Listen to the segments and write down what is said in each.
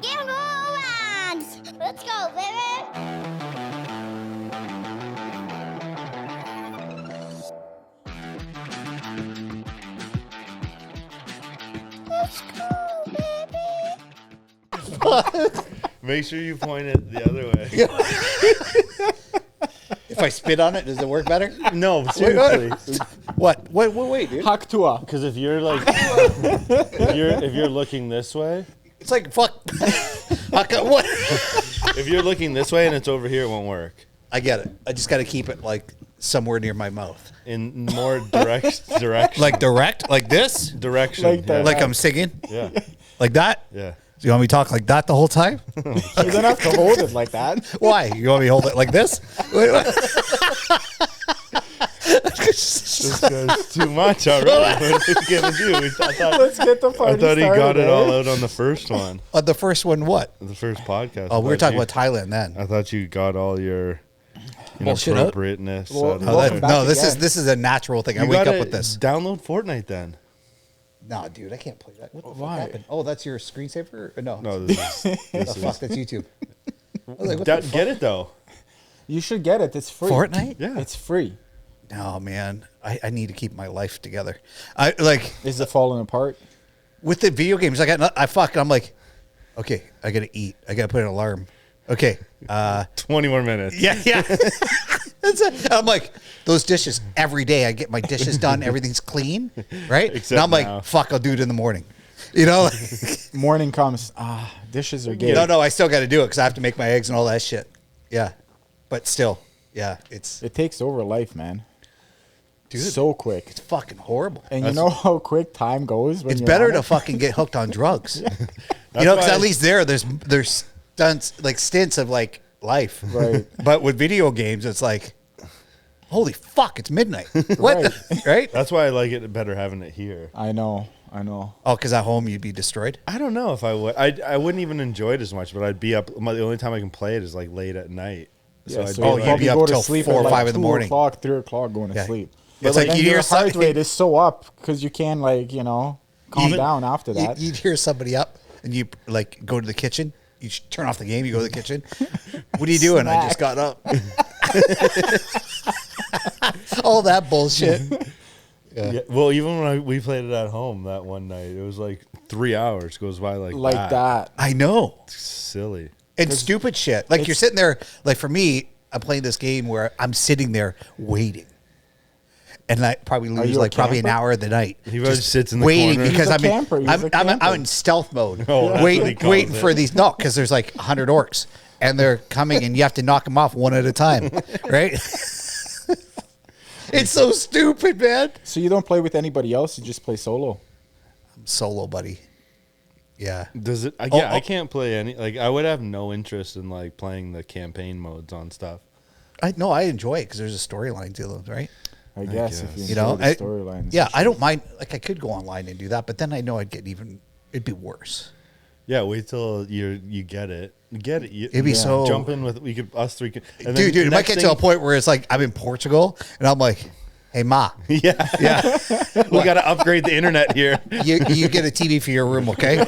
Game on! Let's go, baby! Let's go, baby! Make sure you point it the other way. If I spit on it, does it work better? No, seriously. What? Wait, dude. HQCo. Because if you're like, if you're looking this way, It's like, fuck. What? if you're looking this way and it's over here, it won't work. I get it. I just got to keep it like somewhere near my mouth. In more direction. Like direct? Like this? Direction. Like that. Yeah. Like I'm singing? Yeah. Like that? Yeah. Do you want me to talk like that the whole time? You don't have to hold it like that. Why? You want me to hold it like this? This guy's too much already. What are we gonna do? Let's get the party I thought he got started, it all eh? out on the first one, The first one, what? the first podcast. Oh, we were But talking you- about Thailand then. I thought you got all your Bullshit out? inappropriateness. Well, out of welcome it. back No, this again. is a natural thing. I You wake up gotta with this. Download Fortnite then. No, dude, I can't play that. What the Why? fuck happened? Oh, that's your screensaver? Or no. No, this is. the This fuck, is that's YouTube. I was like, what the fuck? get it though. You should get it. It's free. Fortnite? Yeah. It's free. No, man. I need to keep my life together. I like Is it falling apart? with the video games. I'm like, okay, I gotta eat. I gotta put an alarm. Okay, 20 more minutes. yeah. That's it. I'm like, those dishes every day. I get my dishes done. Everything's clean, right? Except and I'm like, now. fuck, I'll do it in the morning. You know? Morning comes. Dishes are gay. No, I still got to do it because I have to make my eggs and all that shit. Yeah, but still, yeah, it's It takes over life, man. Dude. So quick. fucking horrible. And you know how quick time goes when It's you're better on to it? fucking get hooked on drugs. You That's know, because why- at least there's stints of like life. Right. But with video games, it's like, holy fuck, it's midnight. What? Right. Right? That's why I like it better having it here. I know. Oh, because at home you'd be destroyed. I don't know if I would. I wouldn't even enjoy it as much, but I'd be up. The only time I can play it is like late at night. Yeah, I'd so be Oh, you you'd probably be up go to till sleep 4 or at like 5 in the 2 morning. o'clock, 3 o'clock going to Yeah. sleep. It's But like then you'd hear your heart something- rate is so up because you can calm down after that. You'd hear somebody up and you like go to the kitchen. You turn off the game. You go to the kitchen. What are you doing? I just Snack. got up. All that bullshit. Yeah. Well, even when we played it at home that one night, it was like 3 hours goes by like that. I know. Silly. And stupid shit. Like you're sitting there, like for me, I'm playing this game where I'm sitting there waiting. And I probably lose you a like probably an camper? hour of the night. He just sits in the waiting corner. because He's a I'm camper. in, He's a camper. I'm in stealth mode. Oh, that's what he calls waiting it. for these. No, because there's like 100 orcs and they're coming and you have to knock them off one at a time. Right? It's so stupid, man. So you don't play with anybody else. You just play solo. I'm solo, buddy. Yeah. Does it? Oh, I can't play any. Like I would have no interest in like playing the campaign modes on stuff. I enjoy it because there's a storyline to them, right? I guess if guess. you, You know, enjoy the storylines. yeah, I don't mind. Like, I could go online and do that, but then I know it'd be worse. Yeah, wait till you get it. You get it. It'd be so- jump in with us three. And then Dude, it might next get to a point where it's like I'm in Portugal and I'm like, hey, Ma, Yeah, yeah, we got to upgrade the internet here. you get a TV for your room, okay?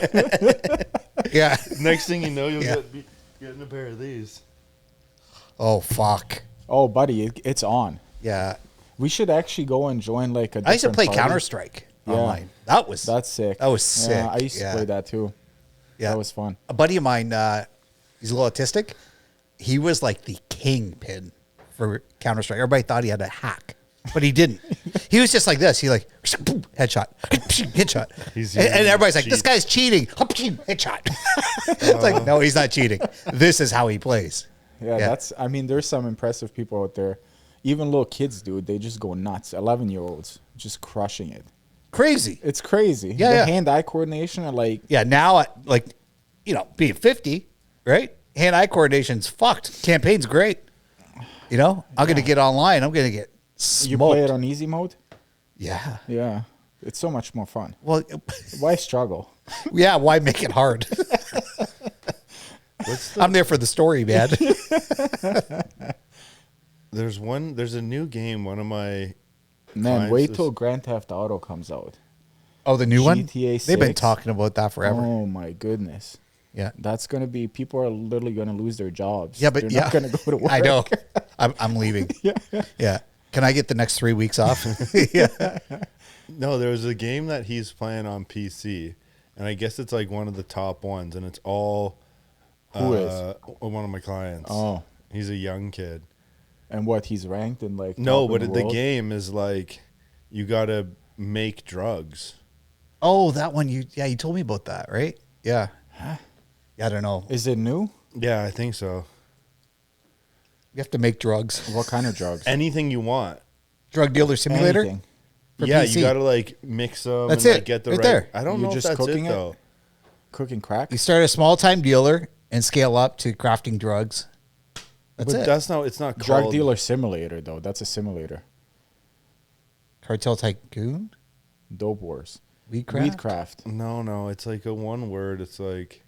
Yeah. Next thing you know, you'll Yeah. get getting a pair of these. Oh, fuck. Oh, buddy, it's on. Yeah. We should actually go and join like a. I used to different play party. Counter-Strike Yeah. online. That's sick. That was sick. Yeah, I used to Yeah. play that too. Yeah. That was fun. A buddy of mine, he's a little autistic. He was like the kingpin for Counter-Strike. Everybody thought he had a hack, but he didn't. He was just like this. He like, boom, headshot, headshot. He's And using everybody's like, this cheats. guy's cheating. Headshot. It's like, no, he's not cheating. This is how he plays. Yeah, I mean, there's some impressive people out there. Even little kids, dude, they just go nuts. 11-year-olds just crushing it. Crazy. It's crazy. Yeah, the yeah. hand-eye coordination are like, Yeah, now, like, being 50, right? Hand-eye coordination's fucked. Campaign's great. You know, I'm going to get online. I'm going to get smoked. you play it on easy mode. Yeah. Yeah, it's so much more fun. Well, Why struggle? yeah, why make it hard? I'm there for the story, man. There's a new game. One of my Man, clients wait is- till Grand Theft Auto comes out. Oh, the new one? GTA They've been 6. talking about that forever. Oh my goodness. Yeah. That's gonna be people are literally gonna lose their jobs. Yeah, but they're not gonna go to work. I know. I'm leaving. Yeah. Can I get the next 3 weeks off? Yeah. No, there was a game that he's playing on PC, and I guess it's like one of the top ones, and it's all Who is? one of my clients. Oh, He's a young kid. and what he's ranked in like No, top in but the world? game is like you gotta make drugs. Oh, that one you told me about that, right? Yeah. Yeah, I don't know. Is it new? Yeah, I think so. You have to make drugs. What kind of drugs? Anything you want. Drug dealer simulator? Anything. For Yeah, PC. you gotta like mix them. That's and, it, Like, get the right right. there. I don't You're know if just that's cooking it it? though. Cooking crack? You start a small time dealer and scale up to crafting drugs. That's But it. that's not. It's not Drug called. dealer simulator though. That's a simulator. Cartel tycoon? Dope wars. Weedcraft? Weedcraft. No, it's like a one word. It's like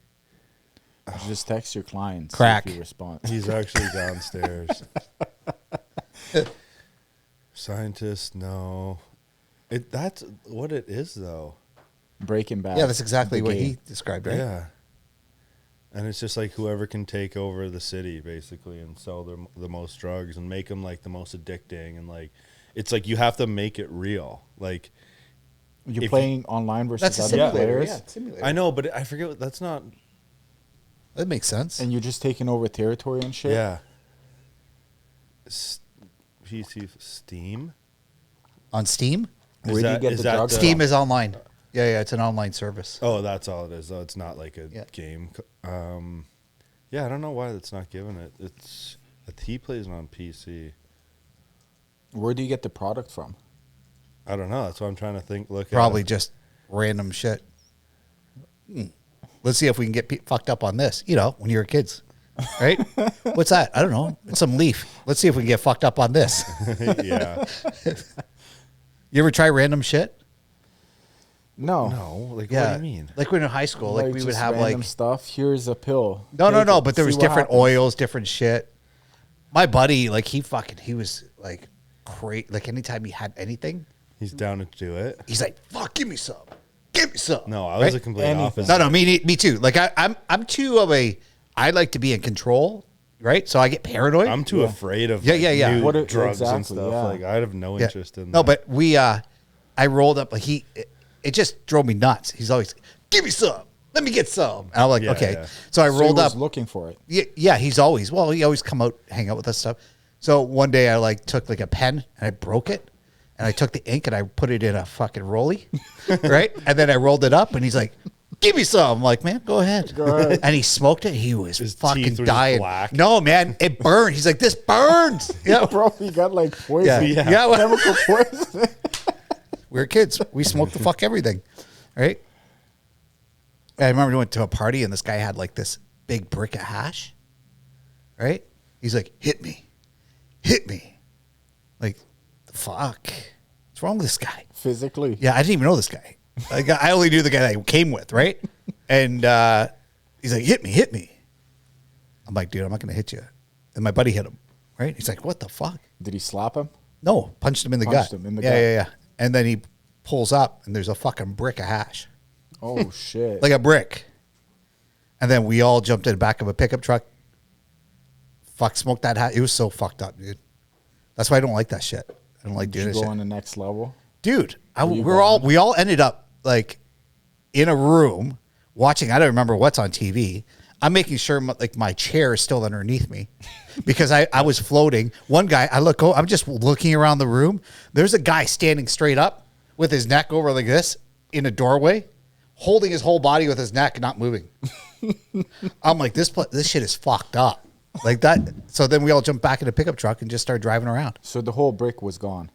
You just text your clients. Crack. If you respond. he's actually downstairs. Scientist, no. That's what it is though. Breaking Bad. Yeah, that's exactly The what game. he described, right? Yeah. And it's just like whoever can take over the city basically and sell the most drugs and make them like the most addicting and like it's like you have to make it real. Like You're if playing online versus That's a other simulator. players, Yeah, it's simulator. I know, but I forget that's not. That makes sense. and you're just taking over territory and shit. Yeah. PC Steam. On Steam? Where do you get the drugs Steam from? is online. Yeah, it's an online service. Oh, that's all it is. Though it's not like a Yeah. game. Yeah, I don't know why that's not given it. It's he plays it on PC. Where do you get the product from? I don't know. That's what I'm trying to think. Look, Probably at just random shit. Let's see if we can get fucked up on this. You know, when you were kids, right? What's that? I don't know. It's some leaf. Let's see if we can get fucked up on this. it. Yeah. You ever try random shit? No. No, like Yeah. what do you mean? Like when in high school, like we would just have random like stuff. Here's a pill. no, Take it. but there See was what different happens. oils, different shit. My buddy, like he was like crazy. Like anytime he had anything, He's down to do it. he's like, "Fuck, give me some, give me some." No, I was Right? a complete Anything. opposite. No, me too. Like I'm too of a. I like to be in control, right? So I get paranoid. I'm too afraid of Yeah. new What it- drugs and exactly, stuff. yeah. Like I have no Yeah. interest in. No, that. but I rolled up. Like it just drove me nuts. He's always, "Give me some. Let me get some." And I'm like, Yeah, okay. yeah. So I So he rolled was up. looking for it. Yeah, he always come out, hang out with us stuff. So one day I like took like a pen and I broke it, and I took the ink and I put it in a fucking rollie, right? And then I rolled it up, and he's like, "Give me some." I'm like, "Man, go ahead." And he smoked it. He was His fucking teeth were just dying. black. No, man, it burned. He's like, "This burns." Yeah, Bro, you got like yeah, poison. yeah. well, Chemical poison. we were kids. We smoked the fuck everything, right? I remember we went to a party and this guy had like this big brick of hash, right? He's like, hit me. Like, the fuck? What's wrong with this guy? Physically. Yeah, I didn't even know this guy. Like, I only knew the guy that I came with, right? And he's like, hit me. I'm like, dude, I'm not going to hit you. And my buddy hit him, right? He's like, what the fuck? Did he slap him? No, punched him in the Punched gut. him in the yeah, gut. Yeah. And then he pulls up and there's a fucking brick of hash. Oh shit. Like a brick. And then we all jumped in the back of a pickup truck. Fuck, smoked that hat. It was so fucked up, dude. That's why I don't like that shit. I don't like Did doing you that go shit. on the next level? Dude, you we all ended up like in a room watching. I don't remember what's on TV. I'm making sure my chair is still underneath me because I was floating. One guy, I'm just looking around the room. There's a guy standing straight up with his neck over like this in a doorway, holding his whole body with his neck, not moving. I'm like, this shit is fucked up. Like that. So then we all jumped back in the pickup truck and just started driving around. So the whole brick was gone.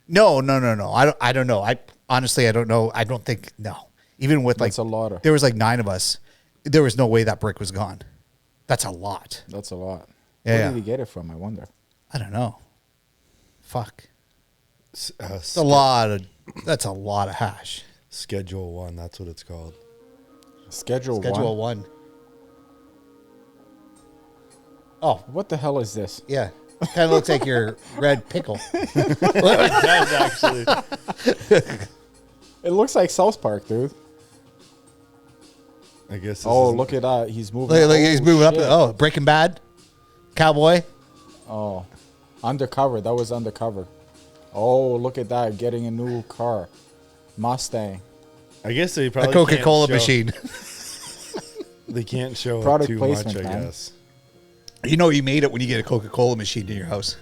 No. I don't know. I honestly, I don't know. I don't think, no. Even with That's a lot. there was like 9 of us. There was no way that brick was gone. That's a lot. That's a lot. Yeah, Where yeah. did he get it from? I wonder. I don't know. Fuck. That's That's a lot of hash. Schedule 1. That's what it's called. Schedule Schedule 1. 1. Oh, What the hell is this? yeah. Kind of looks like your red pickle. That's actually. It looks like South Park, dude. I guess. This Oh, isn't- look at that. He's moving. He's moving up. shit. Oh, Breaking Bad, Cowboy. Oh, undercover. That was undercover. Oh, look at that. Getting a new car. Mustang. I guess they A probably Coca-Cola can't show- machine. They can't show Product too placement, much, I man. guess. You know you made it when you get a Coca-Cola machine in your house.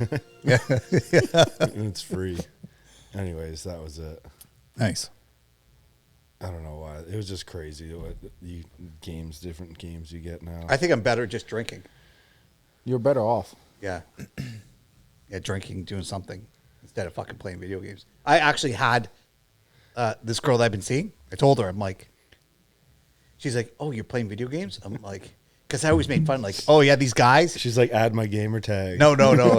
Yeah. It's free. Anyways, that was it. Nice. I don't know why. It was just crazy what different games you get now. I think I'm better just drinking. You're better off. Yeah. Yeah, drinking, doing something instead of fucking playing video games. I actually had this girl that I've been seeing. I told her, I'm like, she's like, oh, you're playing video games? I'm like, because I always made fun, like, oh, yeah, these guys. She's like, add my gamer tag. No.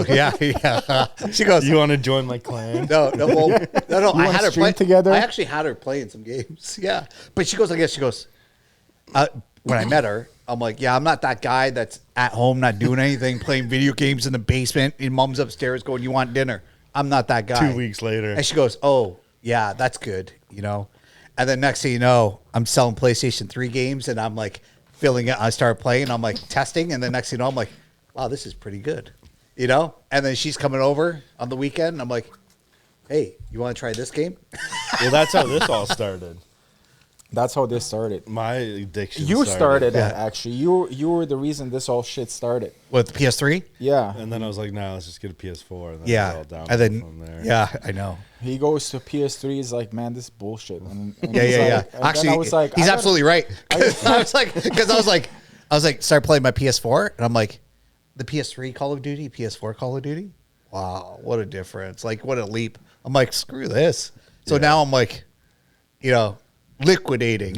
Yeah, yeah. She goes, You want to join my clan? no. I wanna had her stream play together? I actually had her playing some games. Yeah, but she goes, I guess she goes. When I met her, I'm like, yeah, I'm not that guy that's at home not doing anything, playing video games in the basement. And mom's upstairs going, you want dinner? I'm not that guy. 2 weeks later. And she goes, oh yeah, that's good, you know. And then next thing you know, I'm selling PlayStation 3 games, and I'm like filling it. I start playing, I'm like testing, and then next thing you know, I'm like, wow, this is pretty good, you know. And then she's coming over on the weekend, and I'm like, hey, you want to try this game? Well, that's how this all started. That's how this started. My addiction You started Yeah. it, actually. You were the reason this all shit started. With the PS3? Yeah. And then I was like, nah, let's just get a PS4. And then Yeah, it all down and then from there. yeah, I know. He goes to PS3. He's like, man, this is bullshit. And Yeah, he's yeah, like- yeah. and then Actually, I was like, he's I gotta- absolutely right. I was like, start playing my PS4, and I'm like, the PS3 Call of Duty, PS4 Call of Duty. Wow, what a difference! Like, what a leap. I'm like, screw this. So now I'm like, you know, liquidating.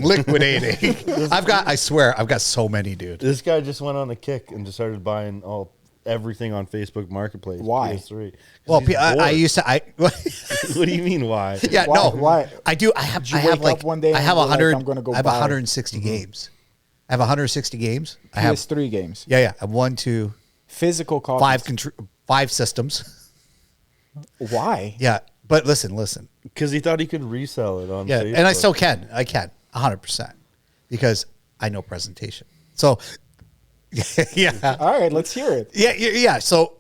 I swear, I've got so many, dude. This guy just went on a kick and just started buying everything on Facebook Marketplace. Why? PS3. 'Cause Well, he's I bored. used to. What do you mean, why? Yeah, Why- no. why? I do. I have. Did you I have wake like up one day I and have be like, 100. I'm gonna go I have buy- 160 games. I have 160 games. I have. PS3 games. Yeah, yeah. I have 1, 2, Physical copies. 5 systems. Why? Yeah, but listen. Because he thought he could resell it on Yeah, Facebook. and I still can. I can 100% because I know presentation. So, yeah, All right, let's hear it. yeah. So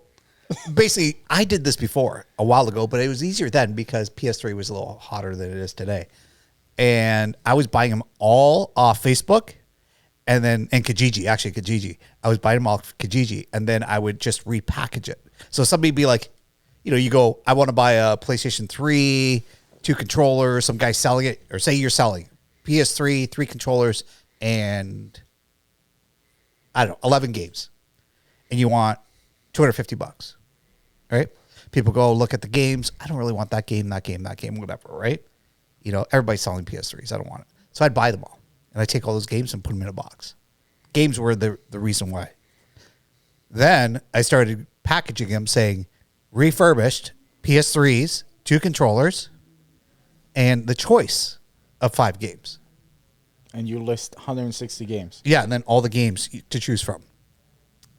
basically, I did this before a while ago, but it was easier then because PS3 was a little hotter than it is today, and I was buying them all off Facebook, and Kijiji. Actually, Kijiji. I was buying them off Kijiji, and then I would just repackage it. So somebody would be like, you know, you go, I want to buy a PlayStation 3, 2 controllers, some guy selling it, or say you're selling PS3, 3 controllers, and I don't know, 11 games. And you want $250, right? People go look at the games. I don't really want that game, whatever, right? You know, everybody's selling PS3s. I don't want it. So I'd buy them all. And I'd take all those games and put them in a box. Games were the reason why. Then I started packaging them saying, refurbished PS3s, 2 controllers, and the choice of 5 games. And you list 160 games. Yeah, and then all the games to choose from.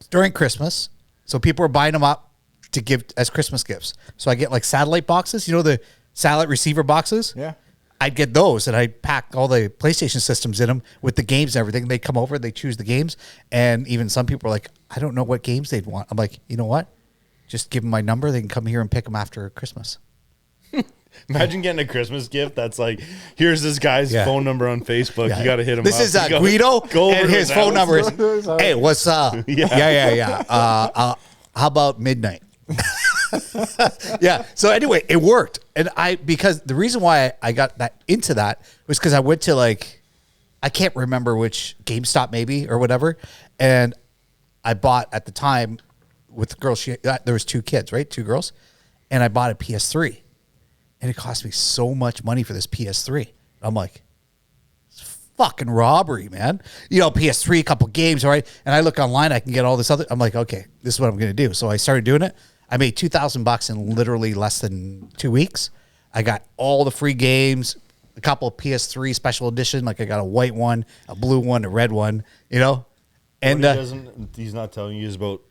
During Christmas, so people were buying them up to give as Christmas gifts. So I get like satellite boxes, you know, the satellite receiver boxes? Yeah. I'd get those and I'd pack all the PlayStation systems in them with the games and everything. They come over, they choose the games. And even some people are like, I don't know what games they'd want. I'm like, you know what? Just give them my number. They can come here and pick them after Christmas. Imagine getting a Christmas gift that's like, here's this guy's Yeah. phone number on Facebook. Yeah. You got to hit him This up. is You gotta Guido, go over and to his his phone house. number is, hey, what's up? Yeah. How about midnight? Yeah. So anyway, it worked. And because the reason why I got that into that was because I went to I can't remember which GameStop maybe or whatever. And I bought at the time with the girl, there was 2 kids, right? 2 girls. And I bought a PS3. And it cost me so much money for this PS3. I'm like, fucking robbery, man. You know, PS3, a couple games, all right? And I look online, I can get all this other. I'm like, okay, this is what I'm going to do. So I started doing it. I made $2,000 in literally less than 2 weeks. I got all the free games, a couple of PS3 special edition. Like I got a white one, a blue one, a red one, you know? And he's not telling you is about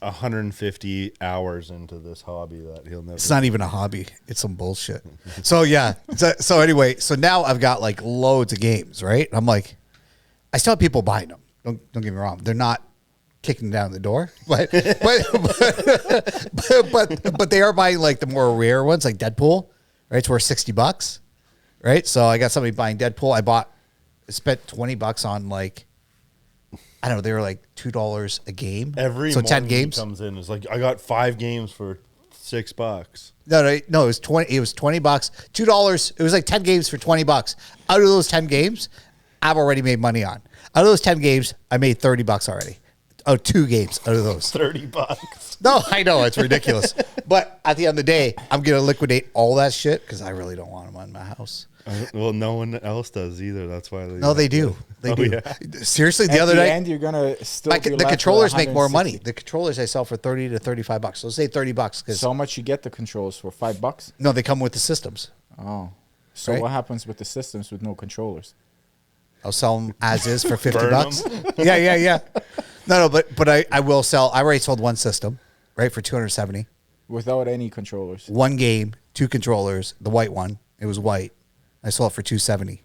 150 hours into this hobby that he'll never. it's not even a hobby. It's some bullshit. So yeah. So anyway, so now I've got like loads of games, right? I'm like, I still have people buying them. Don't get me wrong. They're not kicking down the door, but but they are buying like the more rare ones, like Deadpool, right? It's worth $60, right? So I got somebody buying Deadpool. I spent $20 on like, I don't know, they were like $2 a game. Every so 10 morning games he comes in, it's like I got 5 games for $6. No, it was 20. It was $20, $2. It was like 10 games for $20. Out of those 10 games, I've already made money on. Out of those 10 games, I made $30 already. Oh, 2 games out of those. $30. No, I know it's ridiculous, but at the end of the day, I'm gonna liquidate all that shit because I really don't want them on my house. Well, no one else does either. That's why they. No, they do. They Oh, do. yeah. Seriously, the At other the night, end, you're gonna still be the left controllers with make more money. 160. The controllers I sell for $30 to $35. So let's say $30 because So how much you get the controls for? $5? no, they come with the systems. Oh, so Right. what happens with the systems with no controllers? I'll sell them as is for $50. Burn Yeah. No, but I will sell. I already sold one system, right, for $270. Without any controllers. One game, 2 controllers. The white one, it was white. I sold it for $270.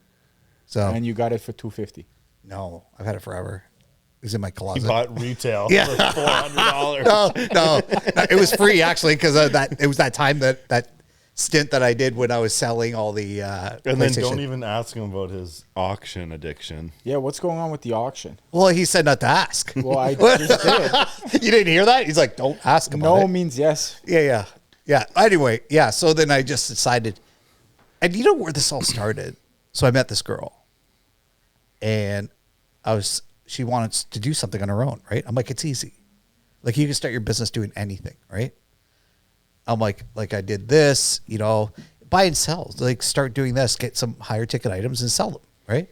So And you got it for $250. no, I've had it forever. It was in my He closet. bought retail Yeah. for $400. No, it was free actually because it was that time that stint that I did when I was selling all the And then PlayStation. don't even ask him about his auction addiction. Yeah, what's going on with the auction? Well, he said not to ask. Well, I just did. You didn't hear that? He's like, don't ask him. No means yes. Yeah. Anyway, yeah. So then I just decided, and you know where this all started? So I met this girl, and she wanted to do something on her own, right? I'm like, it's easy. Like you can start your business doing anything, right? I'm like I did this, buy and sell. Like start doing this, get some higher ticket items and sell them, right?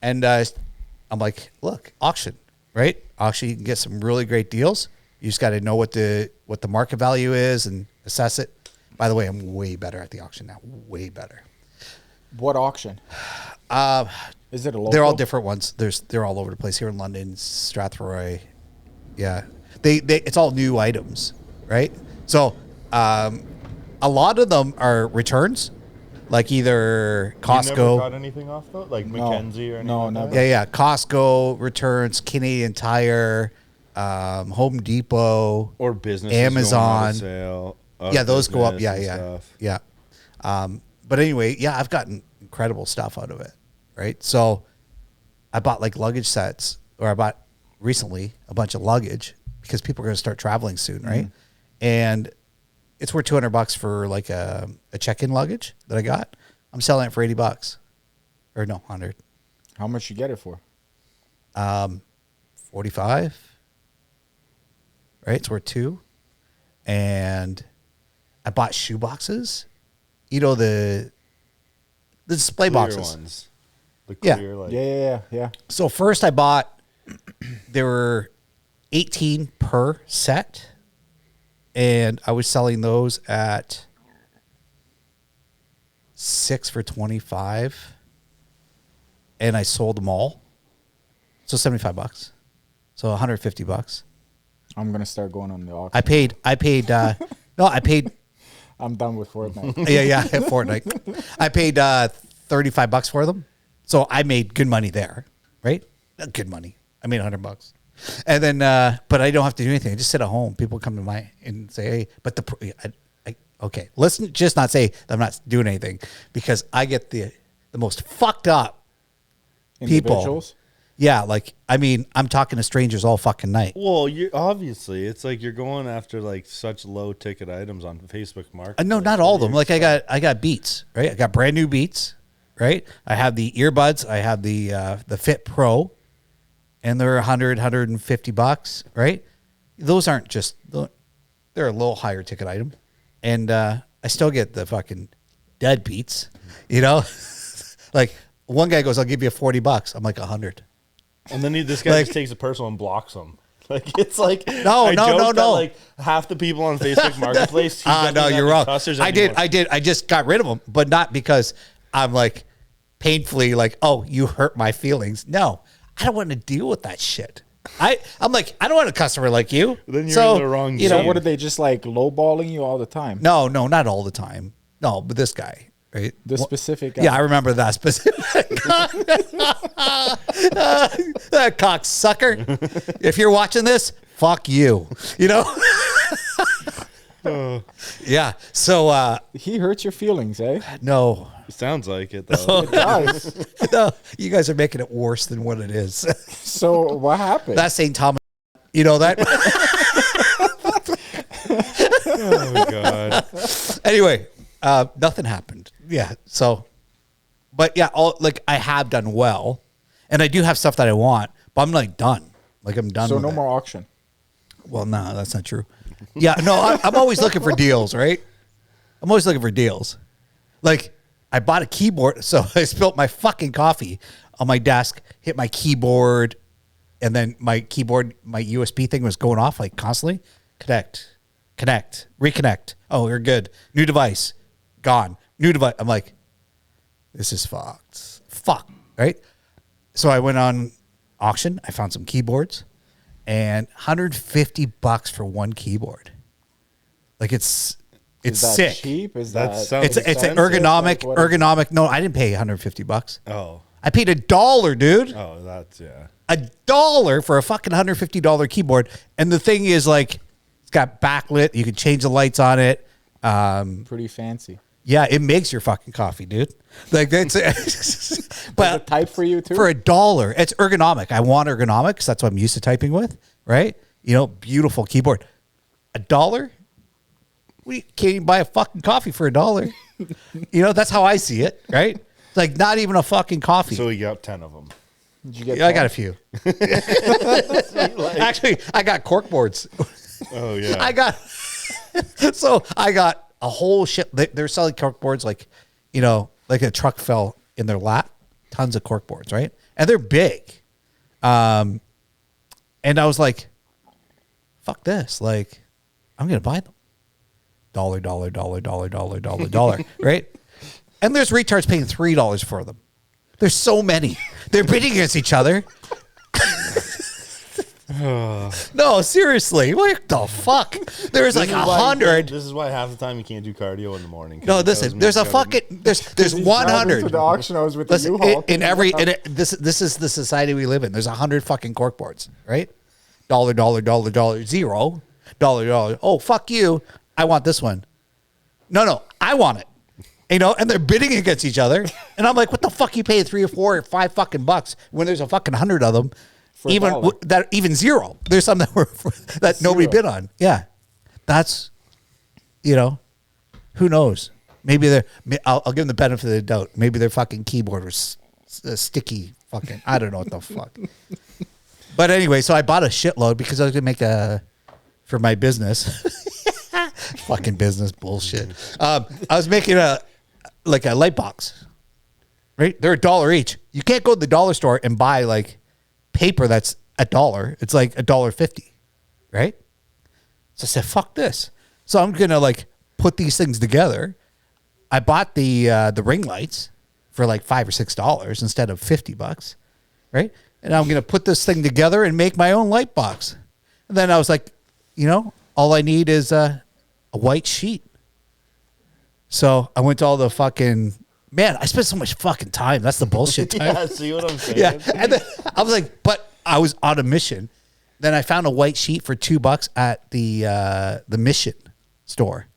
And I'm like, look, auction, right? Auction, you can get some really great deals. You just got to know what the market value is and assess it. By the way, I'm way better at the auction now. Way better. What auction? Is it a local? They're all different ones. They're all over the place here in London, Strathroy. Yeah, it's all new items, right? So a lot of them are returns, like either You never Costco. got anything off though, like Mackenzie or anything? No, like never. that? Yeah, Costco returns, Canadian Tire, Home Depot, Or business Amazon. sale. Yeah, those go up. business Yeah, and yeah, stuff. yeah. But anyway, yeah, I've gotten incredible stuff out of it, right? So I bought like luggage sets, or I bought recently a bunch of luggage because people are going to start traveling soon, right? And it's worth $200 for like a check-in luggage that I got. I'm selling it for $80, or no, 100. How much you get it for? 45, right? It's worth 2. And I bought shoe boxes. The display Clear boxes. ones. The Yeah. clear, like, Yeah. So first I bought, there were 18 per set. And I was selling those at 6 for 25. And I sold them all. So $75. So $150. I'm gonna start going on the auction. I paid, I'm done with Fortnite. yeah, Fortnite. I paid $35 for them. So I made good money there, right? Good money. I made $100. And then, but I don't have to do anything. I just sit at home. People come to and say, hey, but okay, let's just not say I'm not doing anything because I get the most fucked up people. Individuals? Yeah, I'm talking to strangers all fucking night. Well, obviously it's like you're going after like such low ticket items on Facebook Market. No, not all of them. Like I got Beats, right? I got brand new Beats, right? I have the earbuds. I have the Fit Pro, and they're $150, right? Those aren't just, they're a little higher ticket item, and I still get the fucking dead Beats, Like one guy goes, "I'll give you $40." I'm like 100. And then this guy just takes it personal and blocks them. Like it's like No. Like half the people on Facebook Marketplace. No, you're wrong. I just got rid of them, but not because I'm like painfully like, oh, you hurt my feelings. No, I don't want to deal with that shit. I'm like, I don't want a customer like you. Then you're in the wrong So game. what are they just like lowballing you all the time? No, not all the time. No, but this guy. right? The specific guy. Yeah, I remember that specific. That cocksucker. If you're watching this, fuck you. You know? Yeah. So He hurt your feelings, eh? no. Sounds like it though. It does. No, you guys are making it worse than what it is. So what happened? That's St. Thomas. You know that? Oh god. Anyway, nothing happened. Yeah. So, but yeah, like I have done well, and I do have stuff that I want, but I'm like done. Like I'm done. So with no it. more auction. Well, no, that's not true. Yeah, no, I'm always looking for deals, right? I'm always looking for deals. Like I bought a keyboard, so I spilled my fucking coffee on my desk, hit my keyboard, and then my keyboard, my USB thing was going off like constantly. Connect, reconnect. Oh, you're good. New device, gone. New device. I'm like, this is fucked. Fuck, right? So I went on auction. I found some keyboards, and $150 for one keyboard. Like it's Is that sick. cheap? Is That that sounds It's an expensive. ergonomic. Like, what is- Ergonomic. No, I didn't pay $150. Oh. I paid $1, dude. Oh, that's yeah. $1 for a fucking $150 keyboard. And the thing is, like, it's got backlit. You can change the lights on it. pretty fancy? Yeah, it makes your fucking coffee, dude. Like that's Is it but type for you too? for $1, it's ergonomic. I want ergonomics. That's what I'm used to typing with, right? You know, beautiful keyboard. $1? We can't even buy a fucking coffee for $1. You know, that's how I see it, right? It's like not even a fucking coffee. So we got 10 of them. Did you get? Yeah, I got a 10? few. Actually, I got cork boards. Oh yeah. I got a whole shit. They're selling cork boards like, you know, like a truck fell in their lap. Tons of cork boards, right? And they're big. And I was like, fuck this. Like, I'm gonna buy them. Dollar, right? And there's retards paying $3 for them. There's so many. They're bidding against each other. No, seriously. What the fuck? There's like 100. This is why half the time you can't do cardio in the morning. 'Cause No, it listen. goes There's a gotta- fucking there's He's driving to 100. the auction house with the Listen, U-Haul. this is the society we live in. There's 100 fucking cork boards, right? Dollar, zero, dollar. Oh, fuck you. I want this one. No, I want it. You know, and they're bidding against each other. And I'm like, what the fuck you paying $3 or $4 or $5 fucking bucks when there's a fucking 100 of them? For a Even dollar. even zero. There's some that were that nobody Zero. bid on. Yeah. That's, you know, who knows? Maybe I'll give them the benefit of the doubt. Maybe their fucking keyboard was sticky fucking, I don't know what the fuck. But anyway, so I bought a shitload because I was going to make for my business. Fucking business bullshit. I was making a light box, right? They're $1 each. You can't go to the dollar store and buy like paper that's $1. It's like $1.50, right? So I said, fuck this. So I'm going to like put these things together. I bought the ring lights for like $5 or $6 instead of $50, right? And I'm going to put this thing together and make my own light box. And then I was like, you know, all I need is a white sheet. So I went to all the fucking, man, I spent so much fucking time. That's the bullshit time. Yeah, see what I'm saying? Yeah. And then I was like, but I was on a mission. Then I found a white sheet for $2 at the Mission store.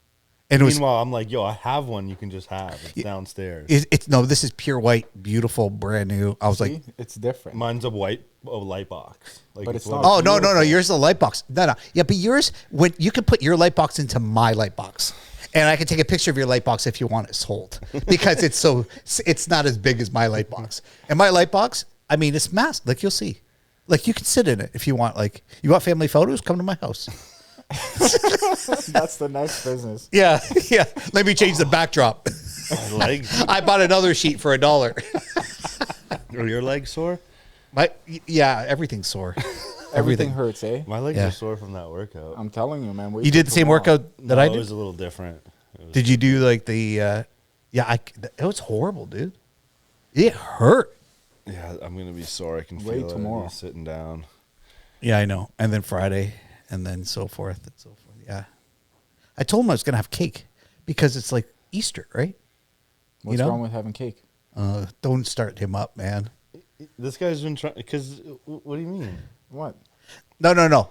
And it was, Meanwhile, I'm like, yo, I have one you can just have. It's downstairs. it's no, this is pure white, beautiful, brand new. I was like, See? It's different. Mine's a light box. Like, But it's one not- of oh, those- no. Yours is a light box. No. Yeah, but yours, when you can put your light box into my light box. And I can take a picture of your light box if you want it sold because it's not as big as my light box. And my light box, I mean, it's massive. Like you'll see, like you can sit in it if you want. Like you want family photos, come to my house. That's the next business. Yeah. Let me change the backdrop. My legs. I bought another sheet for $1. Are your legs sore? Yeah, everything's sore. Everything hurts, eh? My legs Yeah. are sore from that workout. I'm telling you, man. You did the same workout that I It did. was a little different. It was- Did you do like the? Yeah, it was horrible, dude. It hurt. Yeah, I'm gonna be sore. I can Wait feel it. tomorrow. Me sitting down. Yeah, I know. And then Friday, and then so forth and so forth. Yeah, I told him I was gonna have cake because it's like Easter, right? What's know? wrong with having cake? Don't start him up, man. This guy's been trying. Because what do you mean? What? No.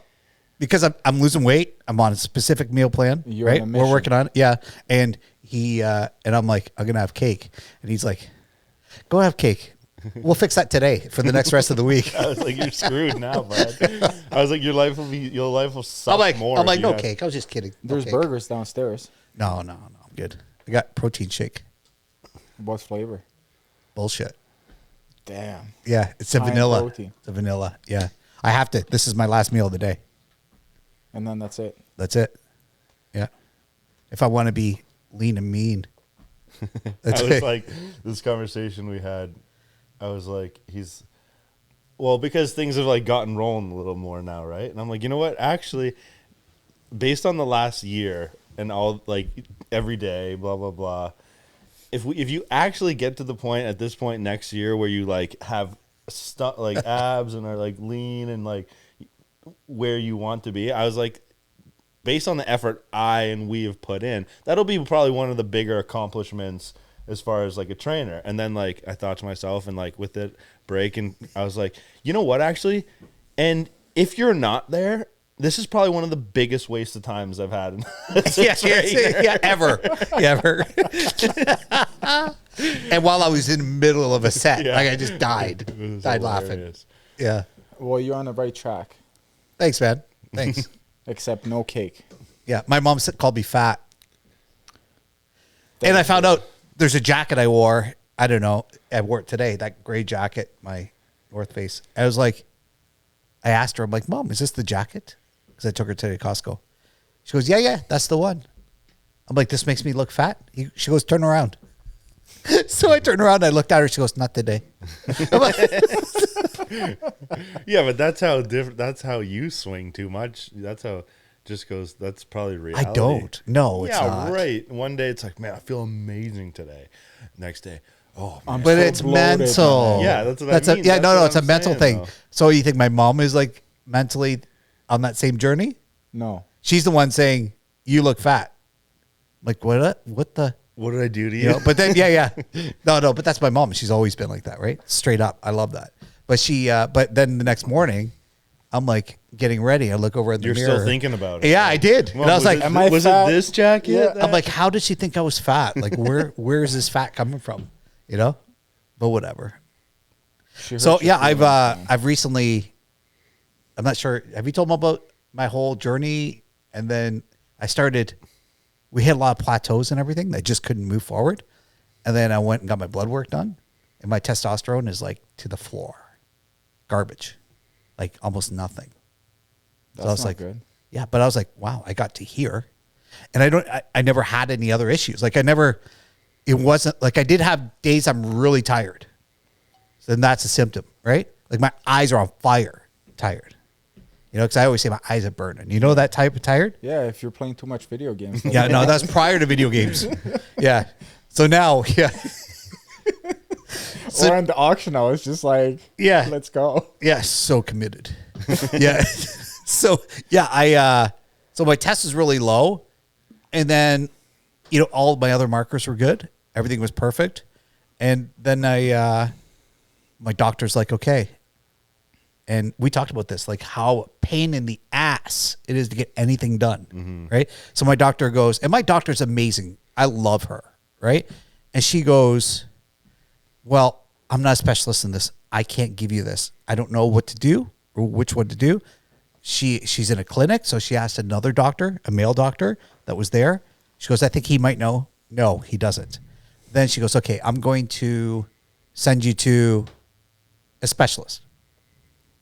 Because I'm losing weight. I'm on a specific meal plan. You're right? on a We're mission. working on it. Yeah. And he and I'm like, I'm gonna have cake. And he's like, go have cake. We'll fix that today for the next rest of the week. I was like, you're screwed now, bud. I was like, your life will suck more. I'm like, if you no have- cake. I was just kidding. No There's cake. burgers downstairs. No, I'm good. I got protein shake. What flavor? Bullshit. Damn. Yeah, it's a High in vanilla. protein. It's a vanilla. Yeah. I have to. This is my last meal of the day. And then that's it. That's it. Yeah. If I want to be lean and mean. That's I was it. like, this conversation we had, I was like, well, because things have like gotten rolling a little more now, right? And I'm like, you know what? Actually, based on the last year and all, like, every day, blah, blah, blah. If you actually get to the point at this point next year where you like have like abs and are like lean and like where you want to be, I was like, based on the effort I and we have put in, that'll be probably one of the bigger accomplishments as far as like a trainer. And then like I thought to myself, and like with it break, and I was like, you know what, actually, and if you're not there, this is probably one of the biggest waste of times I've had. Ever. And while I was in the middle of a set, Yeah. like I just died It was laughing. hilarious. Yeah. Well, you're on the right track, Thanks, man. Thanks. except no cake. Yeah. My mom called me fat. And I found out there's a jacket I wore. I don't know. I wore it today, that gray jacket, my North Face. I was like, I asked her, I'm like, Mom, is this the jacket? Because I took her today to Costco. She goes, yeah, that's the one. I'm like, this makes me look fat. She goes, turn around. So I turned around and I looked at her. She goes, not today. I'm like, Yeah, but that's how different. That's how you swing too much. That's how just goes. That's probably reality. I don't. No, it's yeah, not. right. One day it's like, man, I feel amazing today. Next day, oh, man. But so it's bloated, mental. man. Yeah, that's what I mean. Yeah, That's no, what it's a I'm mental saying, thing. though. So you think my mom is like mentally on that same journey? No. She's the one saying, you look fat. Like, what the? What did I do to you? You know, but then, yeah. No, but that's my mom. She's always been like that, right? Straight up. I love that. But but then the next morning, I'm like getting ready. I look over at the You're mirror. still thinking about it. Yeah, I did. Well, and I was like, it, Am I was fat? it this jacket? Yeah. that- I'm like, how did she think I was fat? Like, where is this fat coming from? You know? But whatever. She hurt So your yeah, feelings, man. I've recently, I'm not sure. Have you told them about my whole journey? And then we hit a lot of plateaus and everything. I just couldn't move forward. And then I went and got my blood work done, and my testosterone is like to the floor, garbage, like almost nothing. That's I was not like, good. yeah, but I was like, wow, I got to here, and I never had any other issues. Like it wasn't like I did have days I'm really tired. So then that's a symptom, right? Like my eyes are on fire, tired. You know, because I always say my eyes are burning. You know that type of tired? Yeah, if you're playing too much video games. Yeah, no, that's prior to video games. Yeah. So now, yeah. Or in the auction, I was just like, Yeah. let's go. Yeah, so committed. Yeah. So so my test is really low. And then, all my other markers were good. Everything was perfect. And then my doctor's like, okay. And we talked about this, like how pain in the ass it is to get anything done. Right. So my doctor goes, and my doctor's amazing. I love her. Right. And she goes, well, I'm not a specialist in this. I can't give you this. I don't know what to do or which one to do. She's in a clinic. So she asked another doctor, a male doctor that was there. She goes, I think he might know. No, he doesn't. Then she goes, okay, I'm going to send you to a specialist.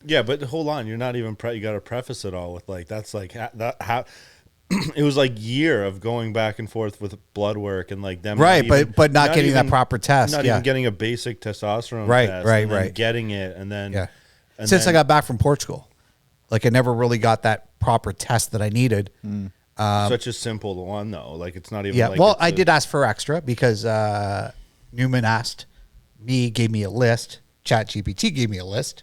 Yeah, but hold on. You're not even. You got to preface it all with like that's like how. It was like year of going back and forth with blood work and like them. Right, not even- but not getting that proper test, Not yeah. even getting a basic testosterone Right, test. right, and then right. Getting it and then Yeah. and Since then- I got back from Portugal, like I never really got that proper test that I needed. such a simple one though. Like it's not even. Yeah, like well, it's I a- did ask for extra because Newman gave me a list. ChatGPT gave me a list.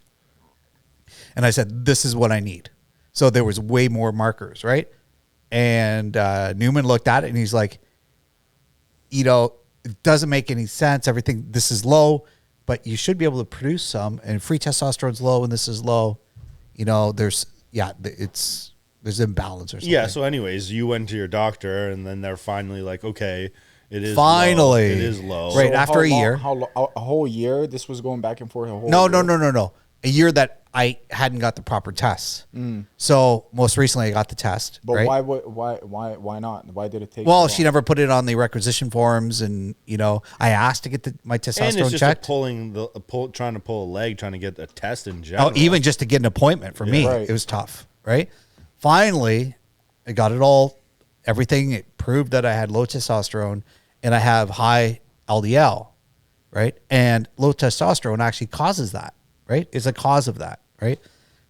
And I said, this is what I need. So there was way more markers, right? And Newman looked at it and he's like, it doesn't make any sense. Everything, this is low, but you should be able to produce some, and free testosterone's low and this is low. There's imbalance or something. Yeah. So, anyways, you went to your doctor, and then they're finally like, okay, it is Finally. low. It is low. Right. So after a year. a whole year, this was going back and forth. No. A year that I hadn't got the proper tests. So most recently I got the test. But right? why not? Why did it take? Well, so she long? never put it on the requisition forms, and I asked to get my And testosterone it's just checked. trying to pull a leg, trying to get a test in general. Oh, even just to get an appointment for me, Right. it was tough. Right. Finally, I got it all. Everything, it proved that I had low testosterone and I have high LDL. Right. And low testosterone actually causes that. Right. It's a cause of that. Right.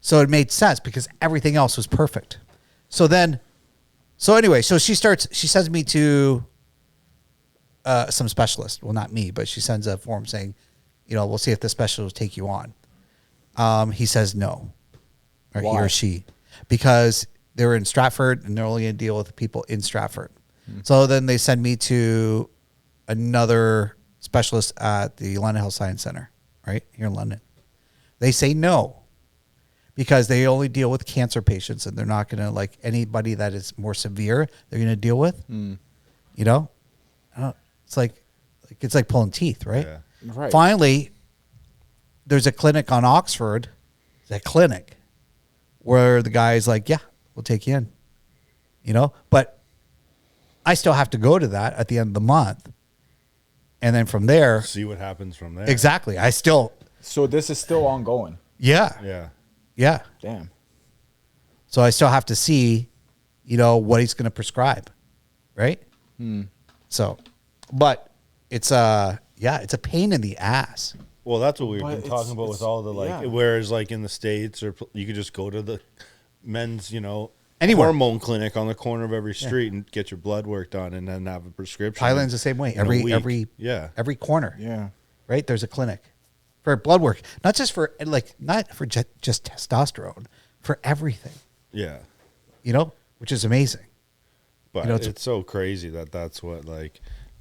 So it made sense because everything else was perfect. So anyway, she sends me to some specialist. Well, not me, but she sends a form saying, we'll see if the specialist will take you on. He says no, or he Why? or she, because they're in Stratford and they're only going to deal with people in Stratford. So then they send me to another specialist at the London Health Science Center, right here in London. They say no, because they only deal with cancer patients, and they're not going to, like, anybody that is more severe, they're going to deal with. It's like pulling teeth, right? Yeah. Right. Finally, there's a clinic on Oxford, that clinic, where the guy's like, yeah, we'll take you in, but I still have to go to that at the end of the month. And then from there, See what happens from there. exactly. So this is still ongoing. Yeah. Yeah. Damn. So I still have to see, what he's going to prescribe. Right. So, but it's a pain in the ass. Well, that's what we've But been talking about with all the yeah. whereas like in the States, or you could just go to the men's, Anywhere. hormone clinic on the corner of every street and get your blood work done, and then have a prescription. Thailand's the same way. in a week. Every corner. Yeah. Right. There's a clinic for blood work, not just for just testosterone, for everything, Yeah. which is amazing. But it's- it's so crazy that's what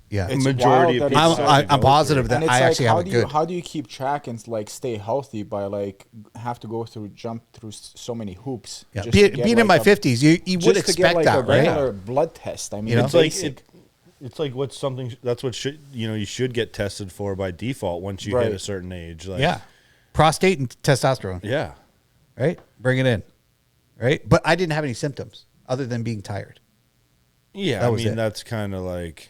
Yeah. It's majority wild of that people. it's have to I'm go positive through. that I actually have it good. How do you keep track and stay healthy by have to jump through so many hoops? Yeah. just to get, Being in my 50s, you would just to get, expect a that, right? regular blood test. I mean, know? It's like basic. it's like what's something that's what should you should get tested for by default once you hit Right. a certain age. Like, Yeah. Prostate and testosterone. Yeah. Right. Bring it in. Right. But I didn't have any symptoms other than being tired. Yeah. That I was mean, it. that's kind of like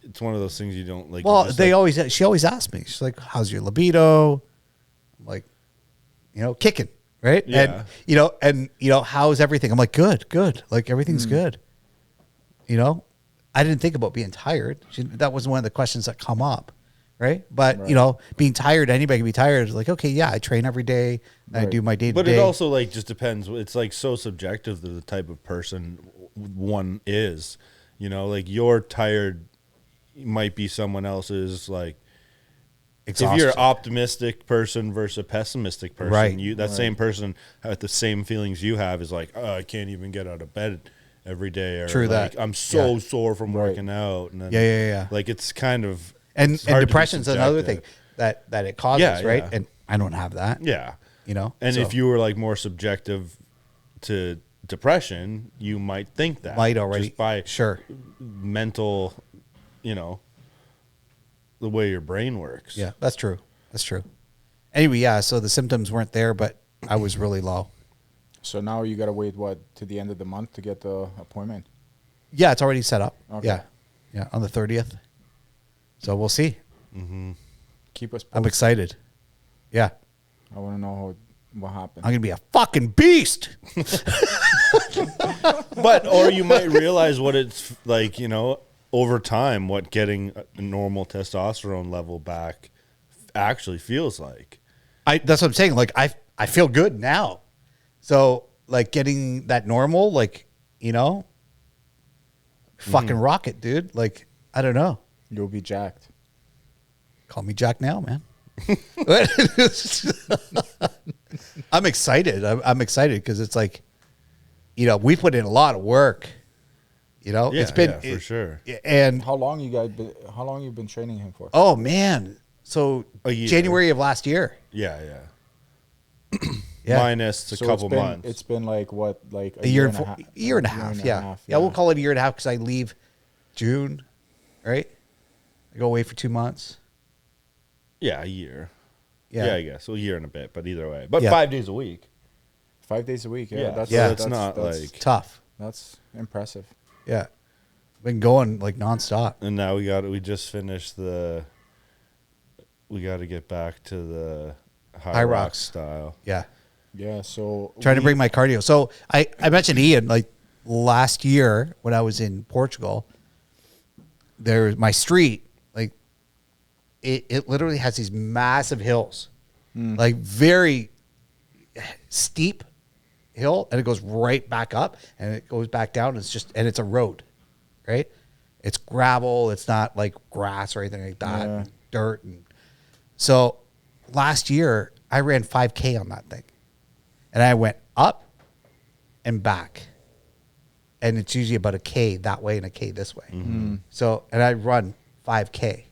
it's one of those things you don't like. Well, you just, she always asks me, she's like, how's your libido? I'm like, kicking. Right. Yeah. And how's everything? I'm like, good. Like everything's good. I didn't think about being tired. That was one of the questions that come up. Right. But, being tired, anybody can be tired. It's like, okay, yeah, I train every day. And I Right. do my day to But day. it also just depends. It's so subjective to the type of person one is. You're tired might be someone else's if you're an optimistic person versus a pessimistic person, Right. Same person with the same feelings you have is like, oh, I can't even get out of bed every day, or True that. I'm so Yeah. sore from working out, and then Yeah. it's kind of And it's hard to be depression's another thing subjective. that it causes, Yeah, right? yeah. And I don't have that. Yeah. And so- if you were more subjective to depression, you might think that might already just by sure. mental, the way your brain works. Yeah, that's true. Anyway, yeah, so the symptoms weren't there, but I was really low. So now you gotta wait to the end of the month to get the appointment. Yeah, it's already set up. Okay. Yeah, on the 30th. So we'll see. Keep us. I'm Posted. excited. Yeah, I want to know what happened. I'm gonna be a fucking beast. But or you might realize what it's like, over time, what getting a normal testosterone level back actually feels like. That's what I'm saying. Like I feel good now. So getting that normal, fucking rocket, dude. Like I don't know. You'll be jacked. Call me Jack now, man. I'm excited. I'm excited because it's we put in a lot of work, You know, Yeah, it's been for sure. And How long you been training him for? oh man, so A year. January of last year. Yeah. Yeah. Minus a So couple it's been, months. It's been like what, like A year and a half? year and a half. Yeah. Yeah, we'll call it a year and a half because I leave June, right? I go away for 2 months. Yeah, a year. Yeah. Yeah, I guess. Well, a year and a bit, but either way. But Yeah. 5 days a week. 5 days a week. Yeah, Yeah, that's so it's not like- Tough. that's impressive. Yeah. Been going like nonstop. And now we just finished we got to get back to the high rock rocks. style. Yeah. Yeah, so Trying to bring my cardio. So I mentioned Ian, like last year when I was in Portugal, my street, like it literally has these massive hills, like very steep hill, and it goes right back up and it goes back down. And it's a road, right? It's gravel. It's not like grass or anything like that. Yeah. Dirt. And so last year I ran 5K on that thing. And I went up and back. And it's usually about a K that way and a K this way. So, and I run 5K.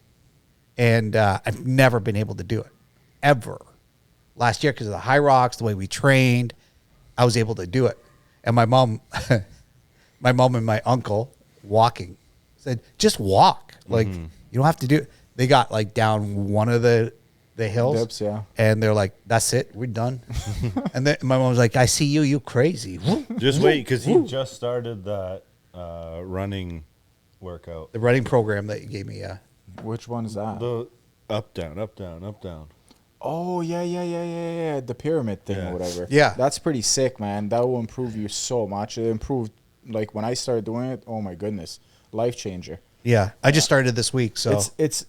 And I've never been able to do it, ever. Last year, because of the high rocks, the way we trained, I was able to do it. And my mom, and my uncle walking said, just walk. Like, you don't have to do it. They got like down one of the hills. Dips, yeah. And they're like, that's it. We're done. And then my mom was like, I see you. You crazy. Just wait, because he just started that running workout. The running program that you gave me, yeah. which one is that? The up, down, up, down, up, down. Oh yeah. The pyramid thing Yeah. or whatever. Yeah. That's pretty sick, man. That will improve you so much. It improved, like when I started doing it. Oh my goodness, life changer. Yeah. I just started this week. So It's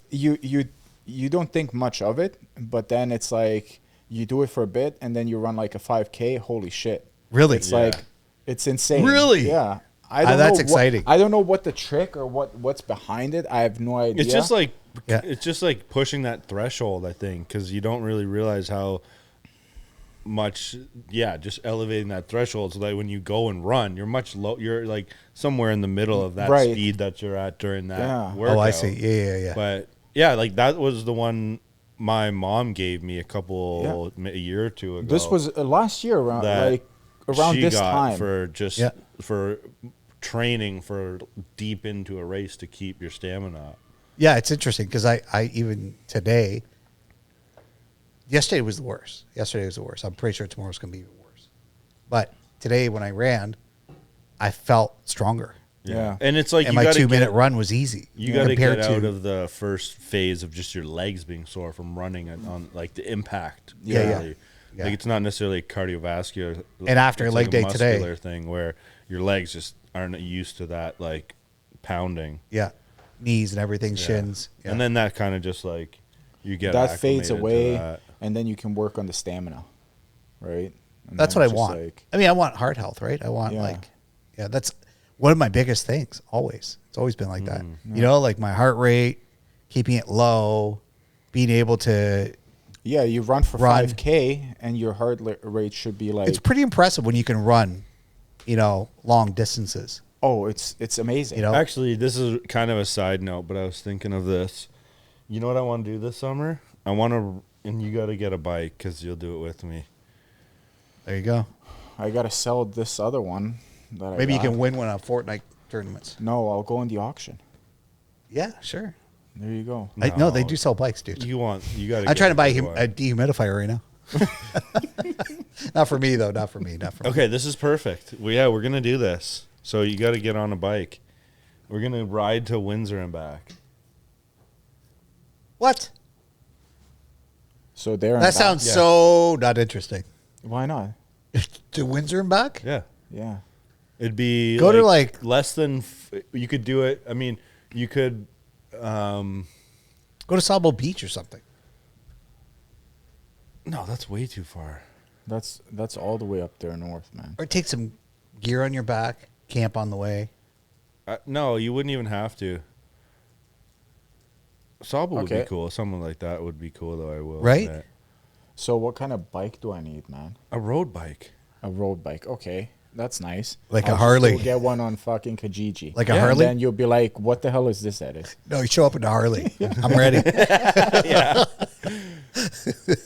you don't think much of it, but then it's like you do it for a bit and then you run like a 5K. Holy shit! really, It's like it's insane. Really? Yeah. That's exciting. I don't know what the trick or what's behind it. I have no idea. It's just like Yeah. it's just like pushing that threshold, I think, because you don't really realize how much, just elevating that threshold so that when you go and run, you're much low. You're like somewhere in the middle of that Right. speed that you're at during that Yeah. workout. oh, I see. Yeah. But yeah, like that was the one my mom gave me a year or two ago. this was last year around that around she this got time. for just Yeah. for training for deep into a race to keep your stamina up. Yeah, it's interesting because I even today, yesterday was the worst. I'm pretty sure tomorrow's going to be even worse. But today when I ran, I felt stronger. Yeah. And it's like And you my gotta 2-minute get- run was easy. You got to compared get out of the first phase of just your legs being sore from running on like the impact. Yeah. really. Yeah. Like it's not necessarily cardiovascular. And after it's leg like day a today- muscular thing where your legs just aren't used to that like pounding. Yeah. Knees and everything, shins. Yeah. And then that kind of just like you get that fades acclimated to away, that. and then you can work on the stamina, right? And That's then what I just want. like- I mean, I want heart health, right? I want that's one of my biggest things always. It's always been like that. You know, like my heart rate, keeping it low, being able to. yeah, you run for Run. 5K, and your heart rate should be like. It's pretty impressive when you can run, long distances. Oh, it's amazing. You know? Actually, this is kind of a side note, but I was thinking of this. You know what I want to do this summer? I want to, and you got to get a bike because you'll do it with me. There you go. I gotta sell this other one. That Maybe I you got. can win one of Fortnite tournaments. No, I'll go in the auction. Yeah, sure. There you go. No, they do sell bikes, dude. You got to. I'm trying to buy a dehumidifier right now. Not for me, though. Not for me. Okay, this is perfect. We're gonna do this. So you got to get on a bike. We're gonna ride to Windsor and back. What? So there. and That back. sounds Yeah. so not interesting. Why not? To Windsor and back? Yeah, Yeah. it'd be Go to, like- less than. You could do it. I mean, you could. Go to Sabo Beach or something. No, that's way too far. That's all the way up there north, man. Or take some gear on your back, camp on the way. No, you wouldn't even have to. Saba would be Okay. cool. Someone like that would be cool, though. I will. Right? admit. So what kind of bike do I need, man? A road bike. A road bike. Okay. That's nice. Like a I'll just Harley. go get one on fucking Kijiji. Like a Harley? And then you'll be like, what the hell is this, Edis? No, you show up in a Harley. I'm ready.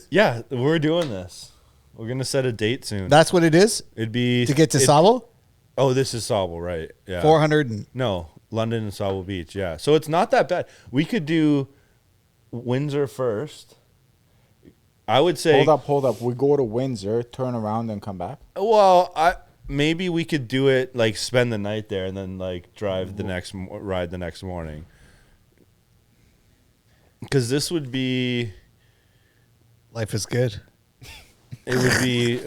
Yeah, we're doing this. We're gonna set a date soon. That's what it is It'd be to get to Sabo. Oh, this is Sauble, right? Yeah. 400 and No, London and Sauble Beach. Yeah, so it's not that bad. We could do Windsor first. I would say. Hold up. We go to Windsor, turn around, and come back. Well, maybe we could do it like spend the night there and then like drive ride the next morning. Because this would be. life is good. It would be.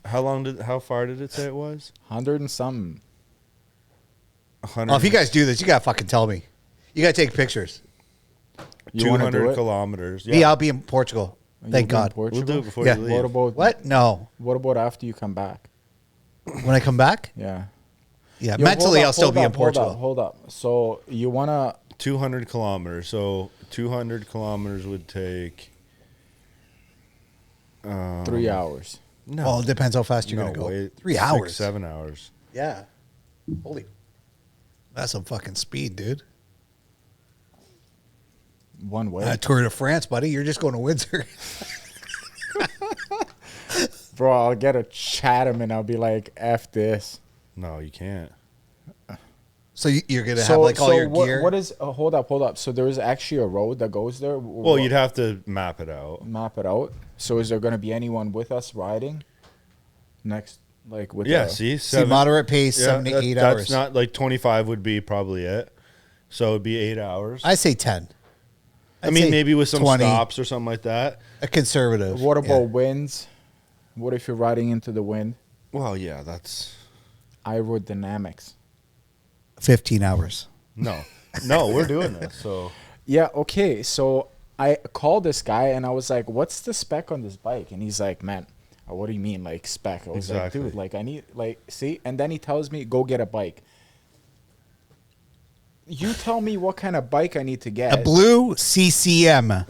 How far did it say it was? 100 and something. 100. Oh, if you guys do this, you gotta fucking tell me. You gotta take pictures. You want to do 200 it? kilometers. Yeah, I'll be in Portugal. You'll Thank be in God. We'll Portugal? do it before Yeah. you leave. What about What? No. What about after you come back? When I come back, Yeah. yeah, Yo, mentally hold I'll up, still hold be in up, hold Portugal. up, Hold up. So you wanna 200 kilometers. So 200 kilometers would take. 3 hours. No. Well, it depends how fast you're No, gonna go. wait, 3 6, hours. 7 hours. Yeah. Holy. That's some fucking speed, dude. One way. Tour de France, buddy. You're just going to Windsor. Bro, I'll get a Chatham and I'll be like, F this. No, you can't. So you're gonna have like all your gear. What is? Hold up. So there is actually a road that goes there. Well, you'd have to map it out. map it out. So is there going to be anyone with us riding next? Like with Yeah, the, see? See, moderate pace, Yeah, 7 to 8 that's hours. not like 25 would be probably it. So it'd be 8 hours. I say 10. I I'd mean, say maybe with some 20, stops or something like that. A conservative. What about yeah. winds? What if you're riding into the wind? Well, yeah, that's. Aerodynamics. 15 hours. No. No, we're doing this. So. Yeah, okay. So I called this guy and I was like, what's the spec on this bike? And he's like, man, what do you mean, like spec? I was Exactly. like, dude, like I need, like, see? And then he tells me, go get a bike. You tell me what kind of bike I need to get. A blue CCM.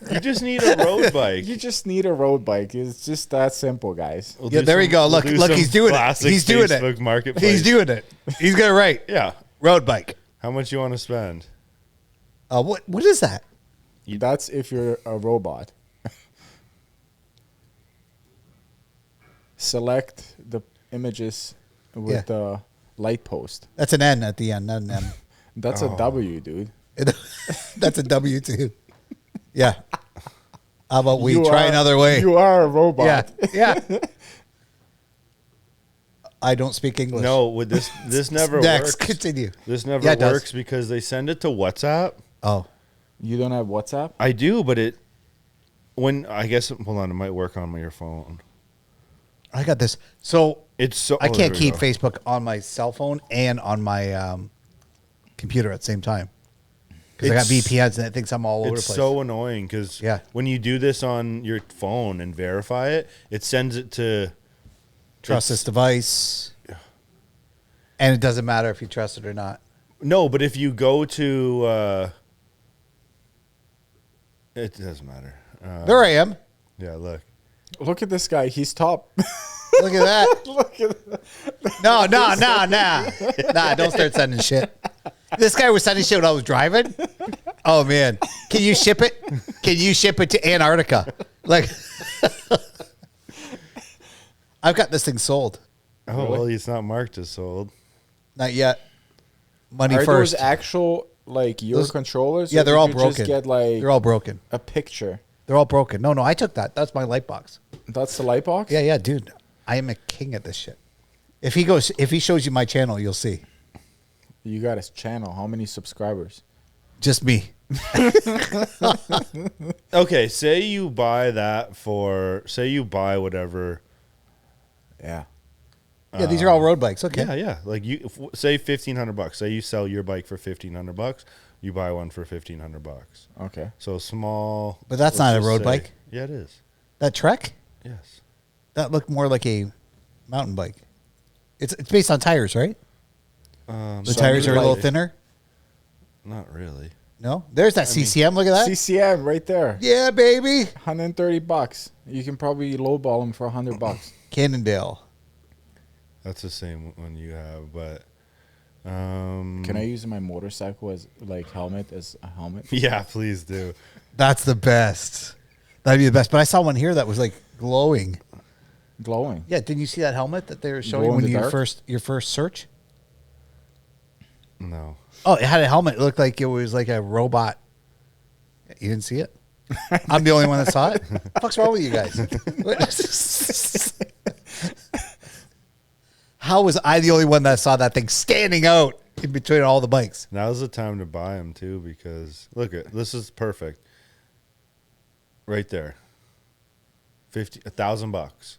You just need a road bike. You just need a road bike. It's just that simple, guys. We'll Yeah, do there we go. Look, do look, some he's doing it. classic He's doing Facebook it. Marketplace. He's doing it. He's got it right. Yeah. Road bike. How much you want to spend? What is that? That's if you're a robot. Select the images with Yeah. the light post. That's an N at the end, not an M. That's a W, dude. That's a W too. Yeah. How about we You try are- another way? You are a robot. Yeah. Yeah. I don't speak English. No, with this never Next, works. continue. This never Yeah, it does. works because they send it to WhatsApp. Oh. You don't have WhatsApp? I do, but I guess hold on, it might work on your phone. I got this. So It's so I oh, can't there we keep go. Facebook on my cell phone and on my computer at the same time. Because I got It's- VPNs and it thinks I'm all over the It's place. so annoying because Yeah. when you do this on your phone and verify it, it sends it to Trust this device. And it doesn't matter if you trust it or not. No, but if you go to it doesn't matter. There I am. Yeah, look. Look at this guy. He's top. Look at that. Look at that. No. Nah, don't start sending shit. This guy was sending shit when I was driving. Oh, man. Can you ship it? Can you ship it to Antarctica? Like, I've got this thing sold. Oh, well, it's not marked as sold. Not yet. Money Are first. those actual, like, your Those- controllers? Yeah, or they're did all you broken. Just get, like, They're all broken. a picture. They're all broken. No, I took that. That's my light box. That's the light box? Yeah, dude. I am a king at this shit. If he shows you my channel, you'll see. You got his channel. How many subscribers? Just me. Okay, say you buy whatever. Yeah. Yeah, these are all road bikes. Okay. Yeah. Like say $1,500. Say you sell your bike for $1,500. You buy one for $1,500. Okay. So small. But that's let's not a just road say- bike. Yeah, it is. That Trek? Yes. That looked more like a mountain bike. It's based on tires, right? The So tires are a little like- thinner. Not really. No, there's that CCM. Look at that. CCM right there. Yeah, baby. $130. You can probably lowball them for $100. Cannondale. That's the same one you have, but Can I use my motorcycle as helmet as a helmet? yeah, please do. That's the best. That'd be the best. But I saw one here that was like glowing. Glowing. Yeah, didn't you see that helmet that they were showing Glow in when the you dark? your first search? No. Oh, it had a helmet. It looked like it was like a robot. You didn't see it? I'm the only one that saw it. What the fuck's wrong with you guys? How was I the only one that saw that thing standing out in between all the bikes? Now's the time to buy them too, because look at this is perfect. Right there. $1,000.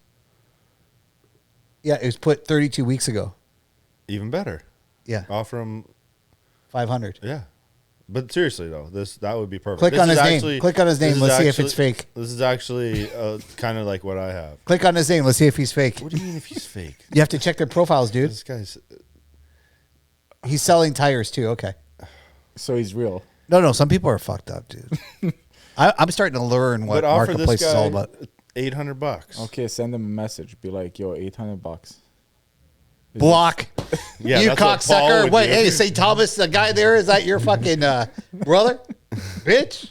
Yeah, it was put 32 weeks ago. Even better. Yeah, Offer them, 500. yeah. But seriously though, that would be perfect. Click This on is his name. actually- Click on his this name. is Let's see if actually- it's fake. This is actually kind of like what I have. Click on his name. Let's see if he's fake. What do you mean if he's fake? You have to check their profiles, dude. This guy's He's selling tires too. Okay. So he's real. No. Some people are fucked up, dude. I'm starting to learn what but offer marketplace this is all guy about. $800. Okay, send him a message. Be like, yo, $800. Block. Yeah, you that's what Paul cocksucker. would What? do. Hey, St. Thomas, the guy there, is that your fucking brother? Bitch.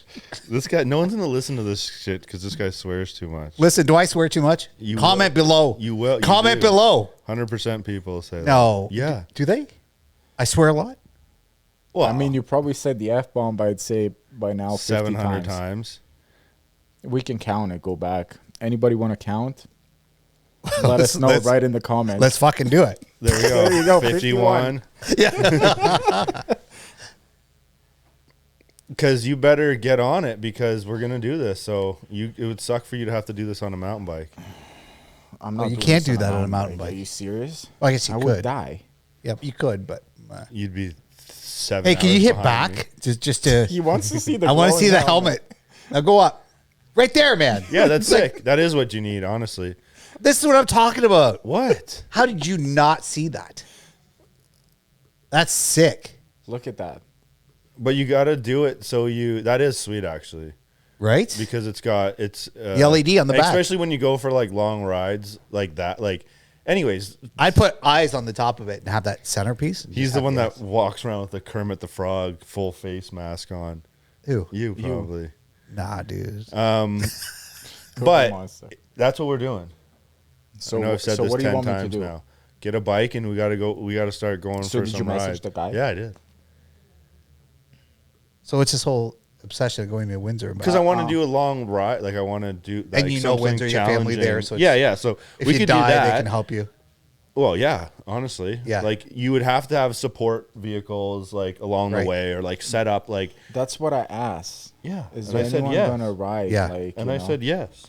This guy, no one's gonna listen to this shit because this guy swears too much. Listen, do I swear too much? You Comment will. below. You will. You Comment do. below. 100% people say No. that. Yeah. Do they? I swear a lot. Well, I mean, you probably said the F-bomb, I'd say by now 50 700 times. times. We can count it. Go back. Anybody want to count? Let us know let's- right in the comments. Let's fucking do it. There we go. There you go, 51. 51. Because you better get on it because we're gonna do this. So it would suck for you to have to do this on a mountain bike. I'm Oh, not you doing can't this do that on a mountain Are bike. you serious? Well, I guess you I could. would die. Yep, you could, but. You'd be 7. Hey, can you hours hit behind back just to? He wants to see the. I want to see glowing the helmet. Now go up, right there, man. me. Yeah, that's sick. That is what you need, honestly. This is what I'm talking about. What? How did you not see that? That's sick, Look at that. But you got to do it so that is sweet actually, right? because it's The LED on the back. especially when you go for like long rides like that. Like, anyways, I'd put eyes on the top of it and have that centerpiece. he's the one that walks around with the Kermit the Frog full face mask on. Who? You probably. Nah, dude. But Monster. that's what we're doing. So, I know I've said so this what do you 10 want me to times do? now. Get a bike and we got to start going So for did you some message rides. the guy? Yeah, I did. So it's this whole obsession of going to Windsor. Because I want to do a long ride. Like I want to do like, you know something Windsor, your family there, challenging. so yeah. So if we you could die, do that. they can help you. Well, yeah, honestly. Yeah. Like you would have to have support vehicles like along Right. the way or like set up like, That's what I asked. yeah. Is And there I said anyone yes. gonna ride? Yeah. Like, And you I know? said yes.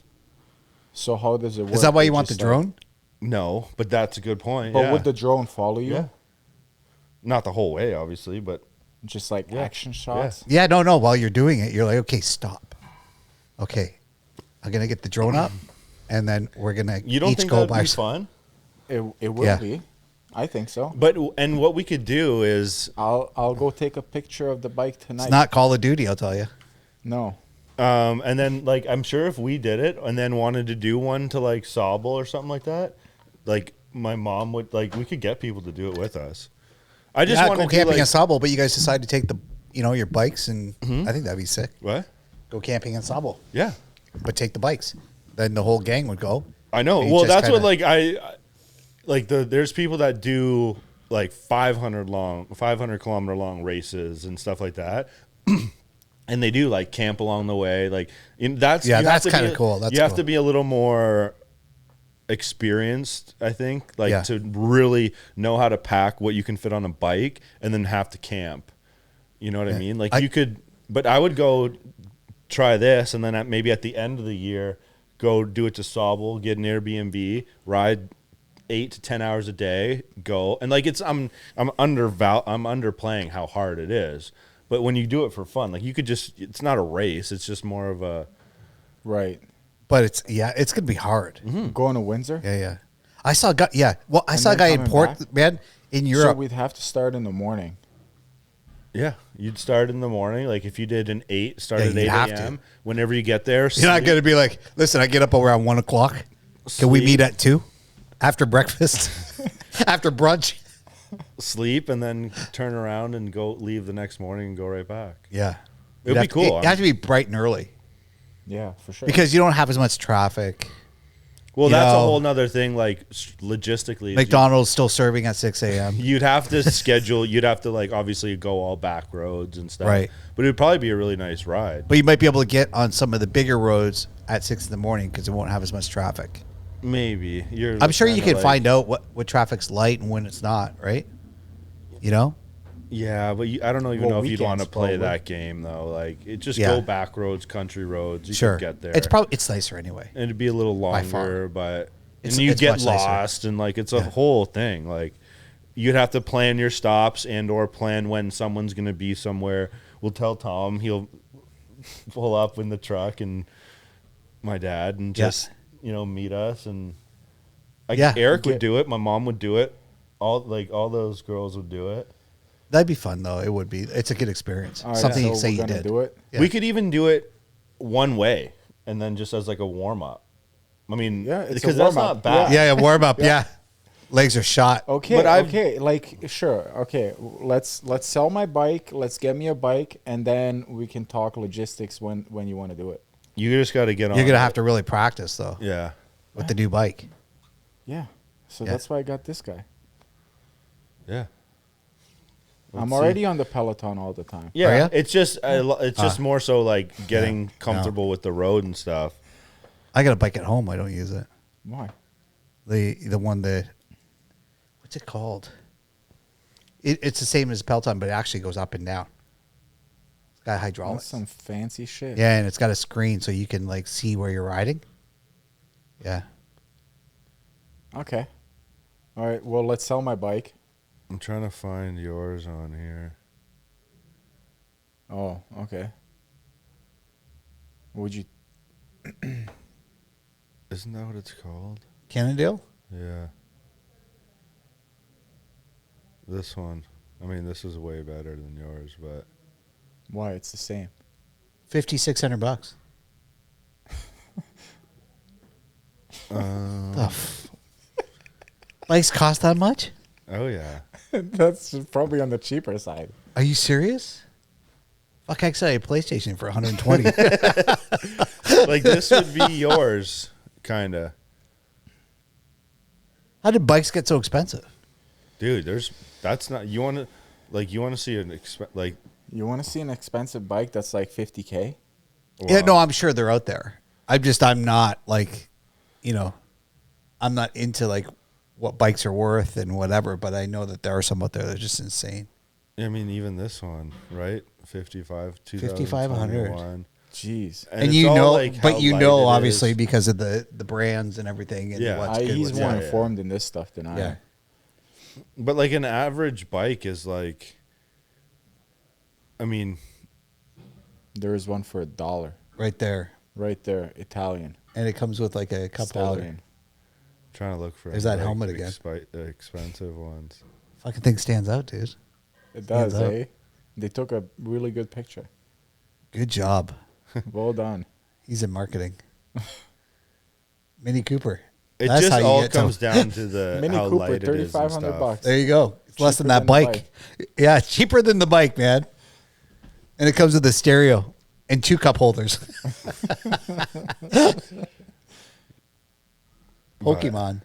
So how does it work? Is that why They you want the just, drone? No, but that's a good point. But yeah. would the drone follow you? Yeah. Not the whole way, obviously, but Just like Yeah. action shots? Yeah, no. While you're doing it, you're like, okay, stop. Okay, I'm gonna get the drone up, and then we're gonna you don't each think go that'd by. be fun? It will Yeah. be. I think so. But and what we could do is I'll go take a picture of the bike tonight. It's not Call of Duty, I'll tell you. No. and then like I'm sure if we did it and then wanted to do one to like Sobel or something like that, like my mom would like we could get people to do it with us. I just Yeah, want go to do camping like in Sable, but you guys decide to take your bikes, and I think that'd be sick. what? Go camping in Sable, Yeah. but take the bikes. Then the whole gang would go. I know. And you Well, just that's what kinda- like there's people that do like 500 kilometer long races and stuff like that. And they do like camp along the way. Like that's Yeah, you have that's to be- kinda cool. That's you have cool. to be a little more experienced, I think, like Yeah. to really know how to pack what you can fit on a bike and then have to camp. You know what I mean? Like you could, but I would go try this and then maybe at the end of the year go do it to Sobel, get an Airbnb, ride 8 to 10 hours a day, go and like I'm underplaying how hard it is. But when you do it for fun, like you could it's not a race, it's just more of a Right. But it's gonna be hard. Going to Windsor? Yeah. I saw a guy. Yeah, well, I And saw a then guy in coming Port back? man in So Europe. we'd have to start in the morning. Yeah, you'd start in the morning. Like if you did an 8, start Yeah, at you'd 8 have a.m. to. Whenever you get there, You're not sleep. going to be like, listen, I get up around 1 o'clock. Can we Sleep. meet at 2 after breakfast? After brunch? Sleep and then turn around and leave the next morning and go right back. Yeah. It would be cool. It has to be bright and early Yeah, for sure. because you don't have as much traffic. Well, You that's a know, whole nother thing. Like logistically, McDonald's still serving at 6 a.m. you'd have to schedule. You'd have to like obviously go all back roads and stuff. Right. But it would probably be a really nice ride. But you might be able to get on some of the bigger roads at 6 in the morning because it won't have as much traffic. Maybe I'm sure you kinda can like- find out what traffic's light and when it's not, right? You know? Yeah, but I don't even Well, know if you'd want to weekends, play probably. that game though. Like it just Yeah. go back roads, country roads. You Sure. could get there. It's nicer anyway. And it'd be a little By far. longer, but It's- and you it's get much nicer. lost and like it's a Yeah. whole thing. Like you'd have to plan your stops and or plan when someone's gonna be somewhere. We'll tell Tom, he'll pull up in the truck and my dad and Yeah. just meet us and Yeah. Eric would do it, my mom would do it, all those girls would do it. That'd be fun though. It would be. It's a good experience. All right, Something so you say we're you gonna did. do it. Yeah. We could even do it one way and then just as like a warm up. I mean, Yeah, it's a because that's warm-up. not bad. Yeah, warm up. Yeah. Legs are shot. Okay, But I've- okay, like sure, okay. Let's sell my bike. Let's get me a bike, and then we can talk logistics when you want to do it. You just got to get on. You're gonna it. have to really practice though Yeah. with the new bike. Yeah, so Yeah. that's why I got this guy. Yeah. I'm see. already on the Peloton all the time. Yeah, ya? it's just more so like getting comfortable with the road and stuff. I got a bike at home. I don't use it. Why? The one that what's it called? It's the same as Peloton, but it actually goes up and down. It's got That's hydraulics. some fancy shit. Yeah, and it's got a screen so you can like see where you're riding. Yeah. Okay. All right. Well, let's sell my bike. I'm trying to find yours on here. Oh, okay. Would you? Isn't that what it's called? Cannondale? Yeah. This one. I mean, this is way better than yours, but Why? It's the same. $5,600. Bikes cost that much? oh yeah. That's probably on the cheaper side. Are you serious? Fuck, I got a PlayStation for 120. Like this would be yours, kind of. How did bikes get so expensive? Dude, that's not you want to see like You want to see an expensive bike that's like 50K? Yeah, wow. no, I'm sure they're out there. I'm not like, I'm not into like what bikes are worth and whatever, but I know that there are some out there that are just insane. I mean, even this one, right? 55, 5,500. 2021. Jeez. And it's you all, know, like, but how you light know, it obviously, is. because of the brands and everything. And Yeah. what's good, He's what's more not. yeah. informed in this stuff than I Yeah. am. But like an average bike is like, I mean, There is one for $1 Right there. right there, Italian And it comes with like a cup holder. stallion. trying to look for There's that helmet again. expensive ones. Fucking thing stands out, dude. It does, Stands out. eh? They took a really good picture. Good job. Well done. He's in marketing. Mini Cooper. It That's just how you all get comes down to the Mini how Cooper, light it is and 3,500 stuff. bucks. There you go. It's less than Cheaper that than the bike. Yeah, it's cheaper than the bike, man. And it comes with a stereo and 2 cup holders. Pokemon.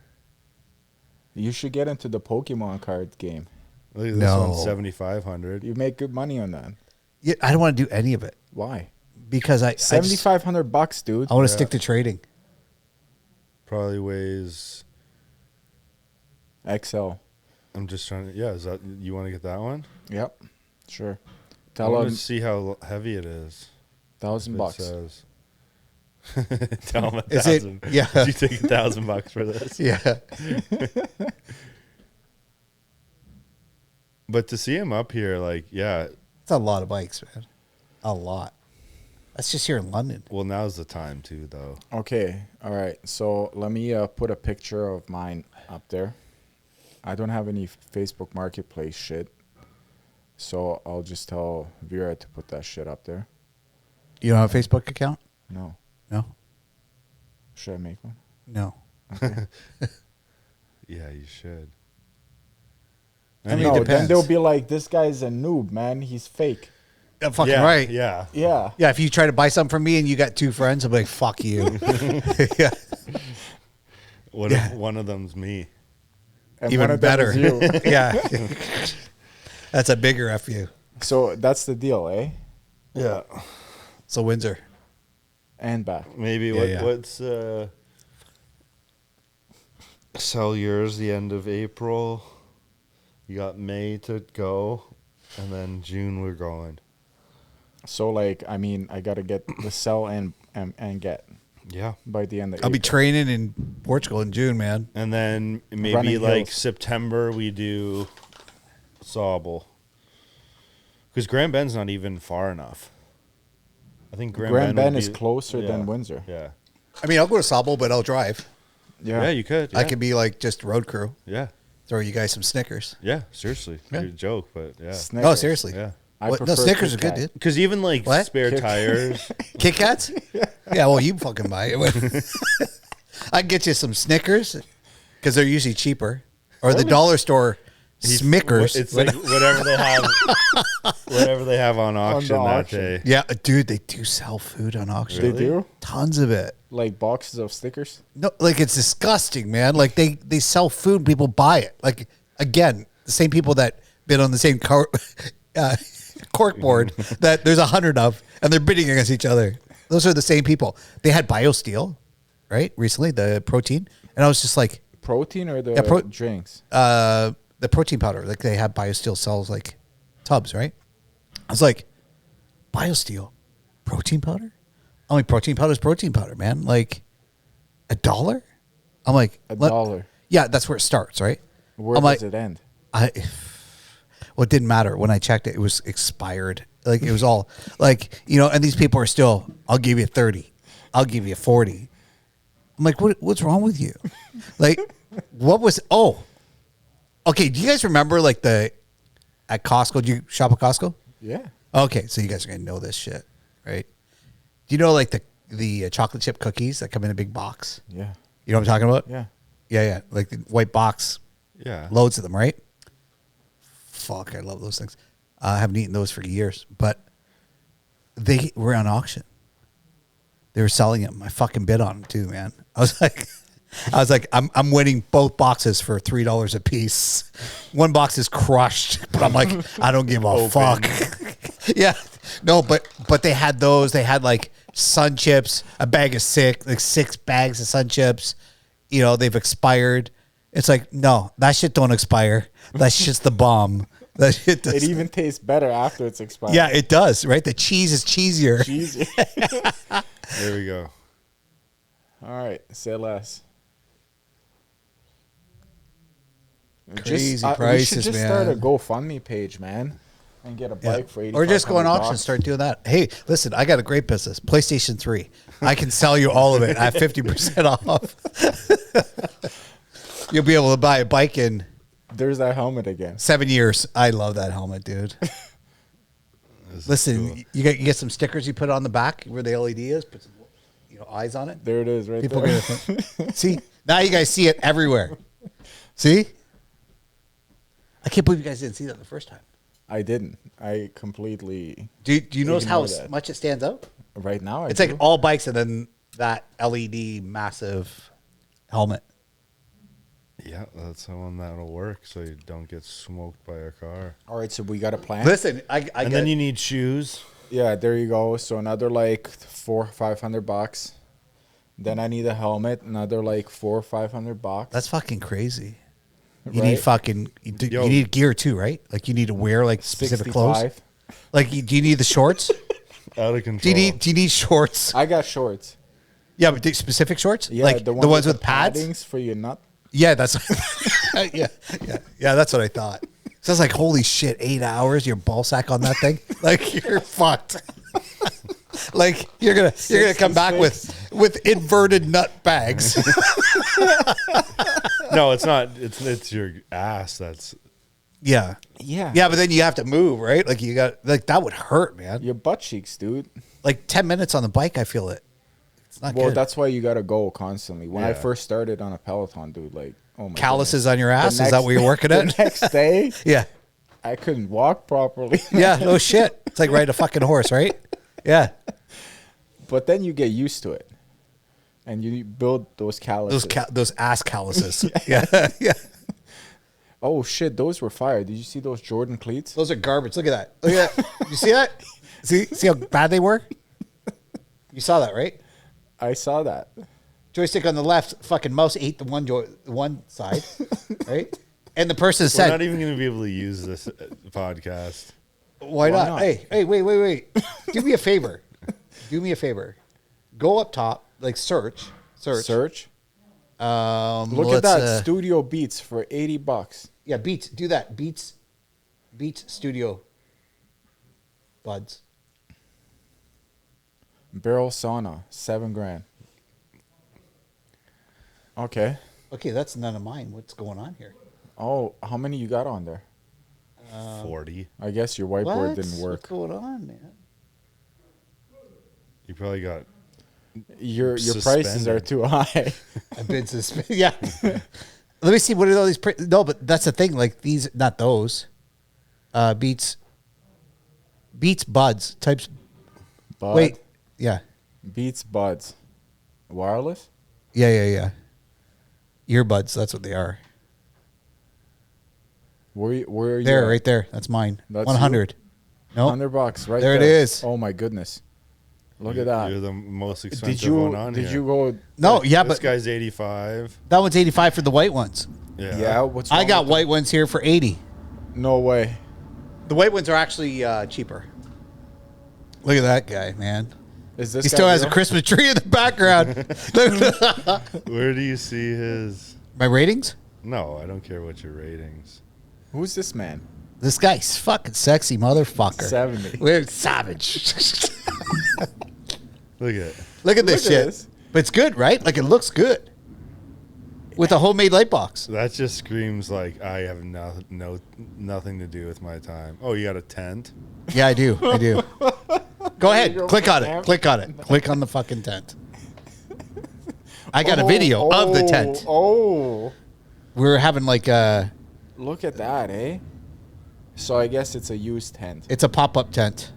You should get into the Pokemon card game. Look at this No. one, 7,500. You make good money on that. Yeah, I don't want to do any of it Why? because I 7,500 bucks, dude. I want to stick to trading. Probably weighs. XL. I'm just trying to. Yeah, is that you want to get that one? Yep. Sure. I Tell want him to see how heavy it is. $1,000 It bucks. says. Tell him Is it- 1,000. yeah. Did you take $1,000 for this? Yeah. But to see him up here, like, yeah. It's a lot of bikes, man. A lot. That's just here in London. Well, now's the time too, though. Okay. All right. So let me put a picture of mine up there. I don't have any Facebook Marketplace shit. So I'll just tell Vera to put that shit up there. You don't have a Facebook account? No. No. Should I make one? No. Yeah, you should. I mean, it No, then depends. they'll be like, this guy's a noob, man. He's fake. Fucking Yeah, right. Yeah. Yeah. Yeah, if you try to buy something from me and you got 2 friends, I'm like, fuck you. Yeah. What if one of them's me? And Even one of them better. is you. Yeah. That's a bigger F you. So that's the deal, eh? Yeah. So Windsor. And back. Maybe Yeah, what's sell yours the end of April. You got May to go, and then June we're going. So like, I mean, I gotta get the sell and get Yeah. by the end of I'll be April. training in Portugal in June, man. And then maybe Running like hills. September we do Sauble. Because Grand Bend's not even far enough. I think Grand would Bend be- is closer yeah, than Windsor. Yeah. I mean, I'll go to Sable, but I'll drive. Yeah, you could. I yeah. could be like just road crew. Yeah. Throw you guys some Snickers. Yeah, seriously. Yeah. You're a joke, but yeah. Snickers. No, seriously. Yeah. I What? No, prefer Snickers are Kit good, Kat. dude. Because even like What? spare tires. Kit Kats? Yeah, well, you fucking buy it. I can get you some Snickers because they're usually cheaper. Or the dollar store Smickers. It's like whatever they have on auction that auction. day. Yeah, dude, they do sell food on auction. They do? Tons of it. Like boxes of stickers? No, like it's disgusting, man. Like they sell food, people buy it. Like again, the same people that bid on the same cork board that there's 100 of, and they're bidding against each other. Those are the same people. They had BioSteel, right? Recently, the protein, and I was just like, Protein or the Yeah, drinks? the protein powder. Like they have BioSteel sells like tubs, right? I was like, BioSteel, protein powder. I'm like, protein powder is protein powder, man. Like $1. I'm like, $1. Yeah, that's where it starts, right? Where I'm does like, it end? Well, it didn't matter when I checked it. It was expired. Like it was all like, you know. And these people are still. I'll give you 30. I'll give you 40. I'm like, what's wrong with you? Like, what was? Oh, okay. Do you guys remember like at Costco? Do you shop at Costco? Yeah. Okay, so you guys are gonna know this shit, right? Do you know like the chocolate chip cookies that come in a big box? Yeah. You know what I'm talking about? Yeah. Yeah. Like the white box, Yeah. loads of them, right? Fuck, I love those things. I haven't eaten those for years, but they were on auction. They were selling them. I fucking bid on them too, man. I was like, I'm winning both boxes for $3 a piece. One box is crushed, but I'm like, I don't give a fuck. Yeah, no, but they had those. They had like Sun Chips, a bag of 6 bags of Sun Chips. You know, they've expired. It's like, no, that shit don't expire. That's just the bomb. That shit does. It even tastes better after it's expired. Yeah, it does, right? The cheese is cheesier. Cheesy. There we go. All right. Say less. Crazy we prices, should just man. start a GoFundMe page, man, and get a Yeah. bike for $8,500. Or just go on auction and start doing that. Hey, listen, I got a great business. PlayStation 3. I can sell you all of it. I have 50% off. You'll be able to buy a bike in There's that helmet again. 7 years. I love that helmet, dude. This is Listen, cool. you get some stickers you put on the back where the LED is, put some eyes on it. There it is, right People there. gonna think, see, now you guys see it everywhere. See? I can't believe you guys didn't see that the first time. I didn't. I completely. Do you notice how Ignore that. much it stands out? Right now, It's like all bikes and then that LED massive helmet. Yeah, that's the one that'll work so you don't get smoked by a car. All right, so we got a plan. Listen, I And get, then you need shoes. Yeah, there you go. So another like $400-500. Then I need a helmet. Another like $400-500. that's fucking crazy. You Right? need fucking you Yo. need gear too, right? Like you need to wear like specific clothes. 65. Like do you need the shorts? Out of control. do you need shorts? I got shorts. Yeah, but specific shorts? Yeah, like the ones with pads? paddings for your nut. Yeah, that's yeah, that's what I thought. So I was like, holy shit, 8 hours, your ball sack on that thing? Like you're fucked. Like you're gonna come back with inverted nut bags. No, it's not. It's your ass that's Yeah. Yeah. Yeah, but then you have to move, right? Like you got like that would hurt, man. Your butt cheeks, dude. Like 10 minutes on the bike, I feel it. It's not Well, good. that's why you gotta go constantly. When I Yeah. first started on a Peloton, dude, like, oh my Calluses goodness. on your ass? The Is that next- what you're working the at? next day, Yeah. I couldn't walk properly. Yeah. No shit. It's like riding a fucking horse, right? Yeah. But then you get used to it, and you build those calluses. Those ass calluses. Yeah. Yeah. Oh shit, those were fire. Did you see those Jordan cleats? Those are garbage. Look at that. Look at that. You see that? See how bad they were? You saw that, right? I saw that. Joystick on the left, fucking mouse ate the one side, right? And the person We're said, not even going to be able to use this podcast. why not? not? Hey, wait. Do me a favor. Do me a favor. Go up top, like search. Search. Look at let's, that Studio Beats for $80. Yeah, Beats. Do that. Beats Studio Buds. Barrel sauna, $7,000. Okay. Okay, that's none of mine. What's going on here? Oh, how many you got on there? 40. I guess your whiteboard didn't work. What's going on, man? You probably got. Your prices Suspended. are too high. I've been suspended. Yeah. Let me see. What are all these? No, but that's the thing. Like these, not those. Beats Buds types. Bud, Wait. Yeah. Beats Buds. Wireless? Yeah. Earbuds. That's what they are. Where are you? There, at? right there. That's mine. That's 100. No. $100 right There there. it is. Oh my goodness. Look You're at that. the most Did expensive you one on did here. you go No. Yeah, This but guy's 85. that one's 85 for the white ones. Yeah, what's I wrong got with white ones here for 80. it? No way. The white ones are actually cheaper. Look at that guy, man. Is this He guy still has a real? Christmas tree in the background. Where do you see his? My ratings? No, I don't care what your ratings. Who's this man? This guy's fucking sexy motherfucker. 70. We're savage. Look at it. Look at this Look at shit. this. But it's good, right? Like it looks good. With a homemade light box. That just screams like I have nothing to do with my time. Oh, you got a tent? Yeah, I do. Go ahead. go, Click on it. Sam. Click on it. Click on the fucking tent. I got a video of the tent. Oh, We were having like a, look at that, eh? So I guess it's a used tent. it's a pop-up tent.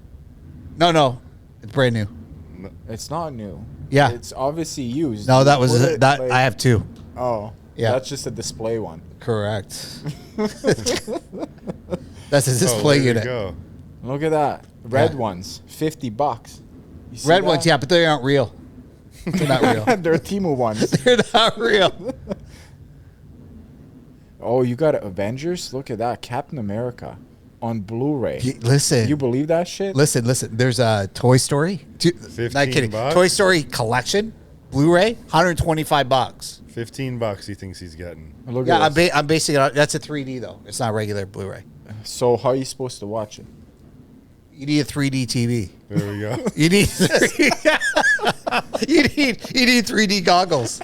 No. It's brand new. It's not new. Yeah. It's obviously used. No, You that was put it, that. like- I have two. Oh, Yeah. That's just a display one. Correct. That's a Oh, display there you unit. go. Look at that. Red Yeah. ones, $50. You see Red that? ones, yeah, but they aren't real. They're not real. They're Timu ones. They're not real. Oh, you got Avengers? Look at that. Captain America on Blu-ray. Listen. You believe that shit? Listen. There's a Toy Story. Not 15 kidding. bucks? Toy Story collection, Blu-ray, $125. $15 he thinks he's getting. Look Yeah, at this. I'm basing it on. That's a 3D though. It's not regular Blu-ray. So how are you supposed to watch it? You need a 3D TV. There we go. You need you need 3D goggles.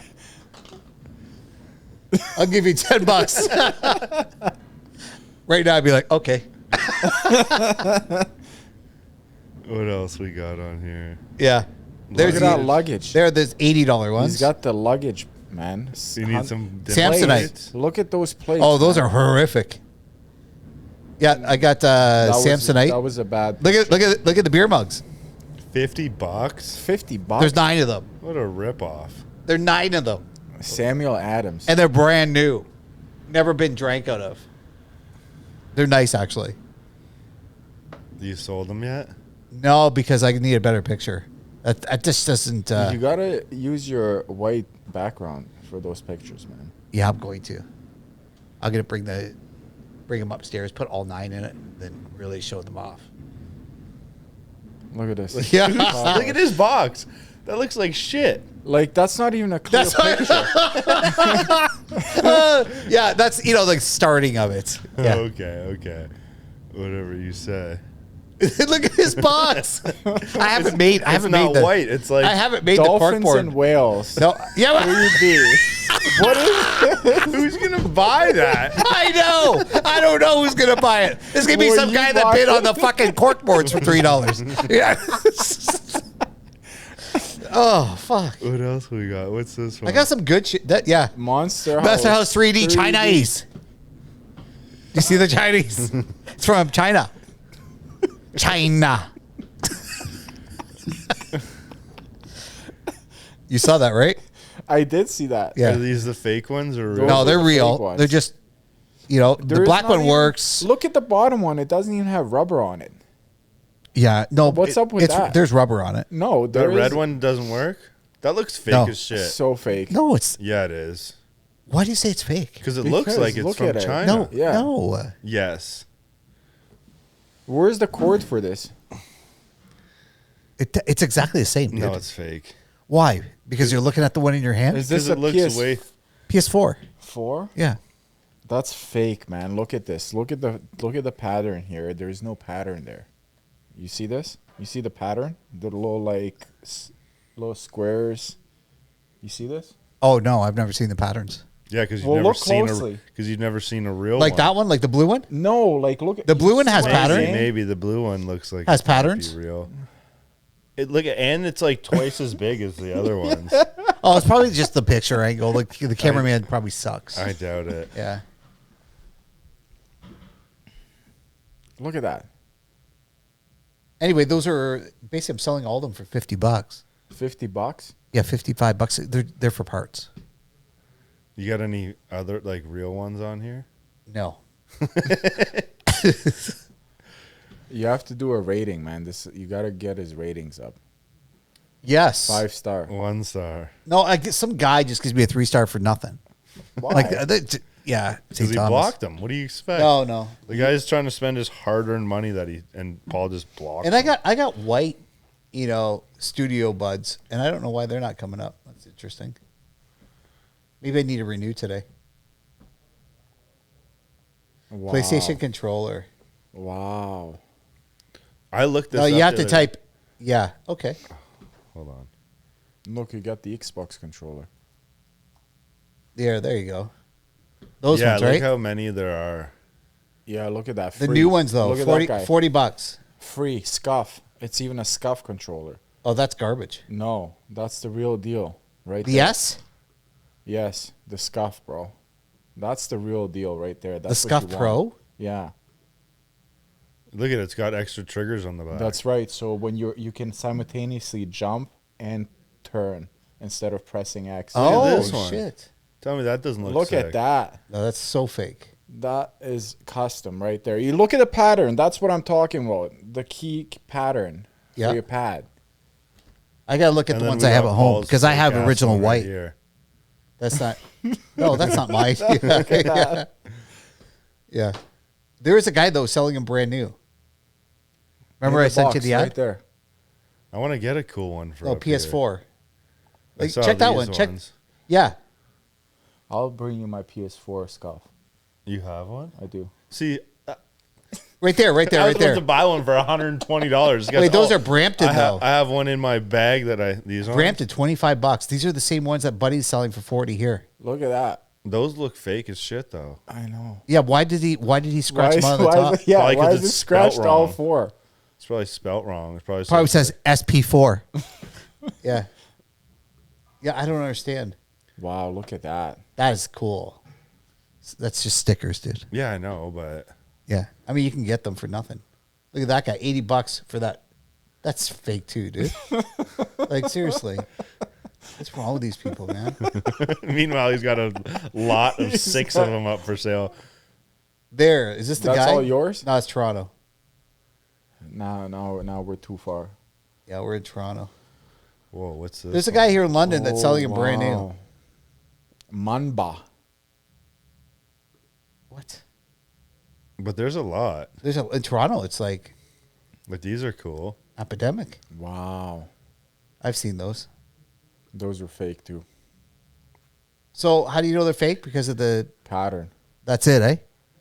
I'll give you $10. Right now, I'd be like, okay. What else we got on here? Yeah. Look at that luggage. There's $80 ones. He's got the luggage, man. You need some Samsonite. plates? Look at those plates. Oh, those man. are horrific. Yeah, I got That was- Samsonite. That was a bad. Look at the beer mugs. $50? $50. There's 9 of them. What a ripoff. There are 9 of them, Samuel Adams. and they're brand new, never been drank out of. They're nice, actually. You sold them yet? No, because I need a better picture. That just doesn't. You gotta use your white background for those pictures, man. Yeah, I'm going to. I'm gonna bring them upstairs, put all 9 in it, and then really show them off. Look at this. Yeah. Look at his box. That looks like shit. Like that's not even a clear That's what- picture. Yeah, that's like starting of it. Yeah. Okay. Whatever you say. Look at his box. I haven't made It's not the white. It's like I haven't made the cork Dolphins board. and whales. No, yeah, 3D. What is Who's gonna buy that? I know. I don't know who's gonna buy it. There's gonna be Will some you guy that buy bid it? on the fucking cork boards for $3. Yeah. Oh fuck! What else we got? What's this one? I got some good shit. That yeah. Monster Master House 3D Chinese. You see the Chinese? It's from China. China. You saw that, right? I did see that. Yeah. Are these the fake ones or real? No, are they're the fake real. ones. They're just, the There's black not one even- works. Look at the bottom one. It doesn't even have rubber on it. Yeah, no. What's up with that? There's rubber on it. No, The there red is- one doesn't work? That looks fake No. as shit. So fake. No, it's. Yeah, it is. Why do you say it's fake? Because it looks Because like it's look from at it. China. No, Yeah. no. Yes. Where's the cord for this? It's exactly the same, dude. No, it's fake. Why? Because you're looking at the one in your hand. Is this Because a it looks way. PS4. PS4? Yeah. That's fake, man. Look at this. Look at the pattern here. There's no pattern there. You see this? You see the pattern? The little little squares. You see this? Oh no, I've never seen the patterns. Yeah, because you've Well, never look seen closely. because you've never seen a real Like one. that one, like the blue one. No, like look at The blue one has see what I'm pattern? saying? Maybe the blue one looks like Has it might be patterns? real. And it's like twice as big as the other ones. Oh, it's probably just the picture angle. Like the cameraman probably sucks. I doubt it. Yeah. Look at that. Anyway, those are basically I'm selling all of them for $50. $50. Yeah, $55. They're for parts. You got any other like real ones on here? No. You have to do a rating, man. This you gotta get his ratings up. Yes. 5-star. 1 star. No, I guess some guy just gives me a 3-star for nothing. Why? Like, yeah. Because St. he Thomas. blocked them. What do you expect? No. The guy's trying to spend his hard-earned money and Paul just blocked. And I got white, studio buds, and I don't know why they're not coming up. That's interesting. Maybe I need to renew today. Wow. PlayStation controller. Wow. I looked this No, up. you have the to other- type. Yeah. Okay. Hold on. Look, you got the Xbox controller. There you go. Those yeah, ones, look right? how many there are. Yeah, look at that. The Free. new ones though, Look at 40, that guy. $40. Free scuff. It's even a scuff controller. Oh, that's garbage. No, that's the real deal, right? The there. S? Yes, the scuff, bro. That's the real deal right there. That's The what Scuff you Pro? want. Yeah, Look at it. It's got extra triggers on the back. that's right. So when you can simultaneously jump and turn instead of pressing X. Oh, this one. shit. Tell me that doesn't look Look sick. at that. No, that's so fake. That is custom right there. You look at the pattern. That's what I'm talking about. The key pattern Yeah. for your pad. I got to look at And the then ones we I have got at home Paul's because I have fake-ass original one right white. here. That's not. No, that's not mine. yeah. Yeah. There is a guy though selling them brand new. Remember In I the sent you box the ad? right there. I want to get a cool one for Oh, up here. PS4. I Like, saw check that these one. Check. ones. Yeah. I'll bring you my PS4 scuff. You have one? I do. See, Right there. Right there. I was Right about there. to buy one for $120. Wait, those are Brampton, I though. I have one in my bag these ones. Brampton, $25. These are the same ones that Buddy's selling for 40 here. Look at that. Those look fake as shit though. I know. Yeah. Why did he scratch them on the why top? Is it, yeah, Probably 'cause why is it it's spelt scratched all wrong. four? It's probably spelt wrong. It's Probably says SP4. Yeah. Yeah. I don't understand. Wow, look at that. That is cool. That's just stickers, dude. Yeah, I know, but Yeah. I mean, you can get them for nothing. Look at that guy, $80 for that. That's fake too, dude. Like seriously. What's wrong with these people, man? meanwhile he's got a lot of 6 of them up for sale. There. Is this the That's guy? all yours? No, it's Toronto. Now we're too far. Yeah, we're in Toronto. Whoa, what's this? There's a guy here in London that's selling them brand new. wow. Manba. What? But there's a lot. In Toronto, it's like But these are cool. epidemic. Wow. I've seen those. Those are fake too. So how do you know they're fake? Because of the. Pattern. That's it, eh?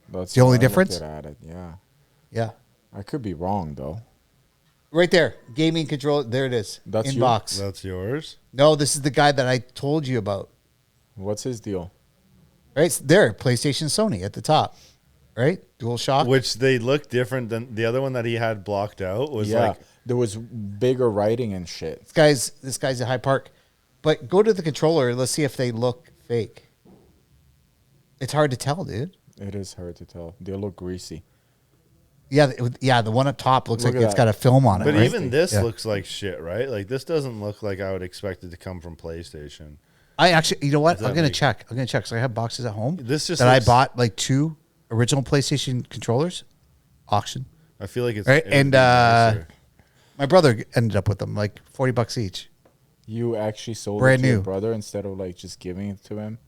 That's The only how I looked difference? at it. Yeah. Yeah. I could be wrong though. Right there, gaming control. There it is. That's in you? box. That's yours? No, this is the guy that I told you about. What's his deal? Right it's there, PlayStation, Sony at the top, right? Dual Shock. Which they look different than the other one that he had blocked out was Yeah, like there was bigger writing and shit. This guy's at High Park, but go to the controller. Let's see if they look fake. It's hard to tell, dude. It is hard to tell. They look greasy. Yeah, the one up top looks Look like at it's that. got a film on it. But right? even this Yeah. looks like shit, right? Like this doesn't look like I would expect it to come from PlayStation. I actually, you know what? Does that I'm gonna make- check. I'm gonna check. So I have boxes at home. This just that I looks- bought like 2 original PlayStation controllers, auction. I feel like it's Right, it would and be nicer. my brother ended up with them, like $40 each. You actually sold Brand it to your new. brother instead of like just giving it to him.